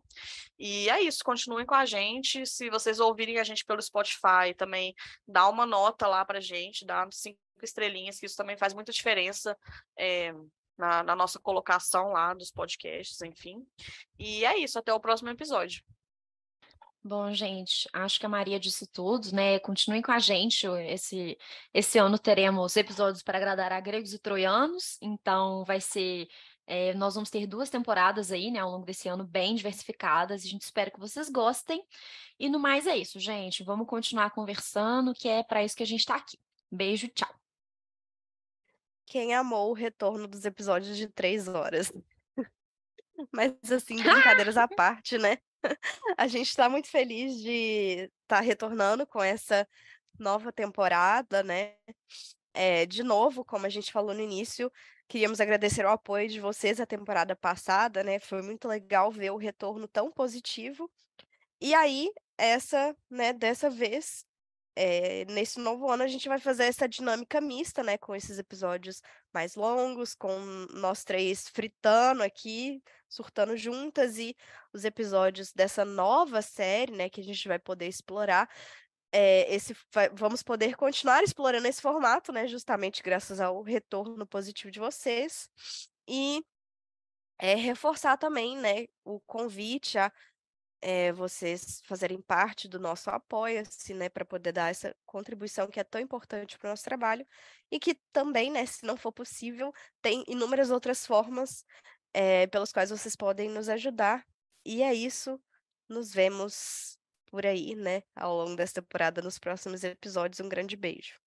E é isso, continuem com a gente. Se vocês ouvirem a gente pelo Spotify, também dá uma nota lá pra gente, dá 5 5 estrelinhas, que isso também faz muita diferença na nossa colocação lá dos podcasts, enfim. E é isso, até o próximo episódio. Bom, gente, acho que a Maria disse tudo, né? Continuem com a gente. Esse ano teremos episódios para agradar a gregos e troianos, então vai ser. Nós vamos ter 2 temporadas aí, né, ao longo desse ano, bem diversificadas. A gente espera que vocês gostem. E no mais é isso, gente. Vamos continuar conversando, que é para isso que a gente está aqui. Beijo, tchau. Quem amou o retorno dos episódios de 3 horas? Mas, assim, brincadeiras à parte, né? A gente está muito feliz de estar retornando com essa nova temporada, né? De novo, como a gente falou no início, queríamos agradecer o apoio de vocês a temporada passada, né? Foi muito legal ver o retorno tão positivo. E aí, dessa vez, nesse novo ano, a gente vai fazer essa dinâmica mista, né? Com esses episódios mais longos, com nós 3 fritando aqui, surtando juntas, e os episódios dessa nova série, né? Que a gente vai poder explorar. Vamos poder continuar explorando esse formato, né? Justamente graças ao retorno positivo de vocês. E reforçar também, né? O convite a vocês fazerem parte do nosso Apoia-se, né, para poder dar essa contribuição que é tão importante para o nosso trabalho, e que também, né, se não for possível, tem inúmeras outras formas pelas quais vocês podem nos ajudar. E é isso, nos vemos por aí, né, ao longo dessa temporada, nos próximos episódios. Um grande beijo.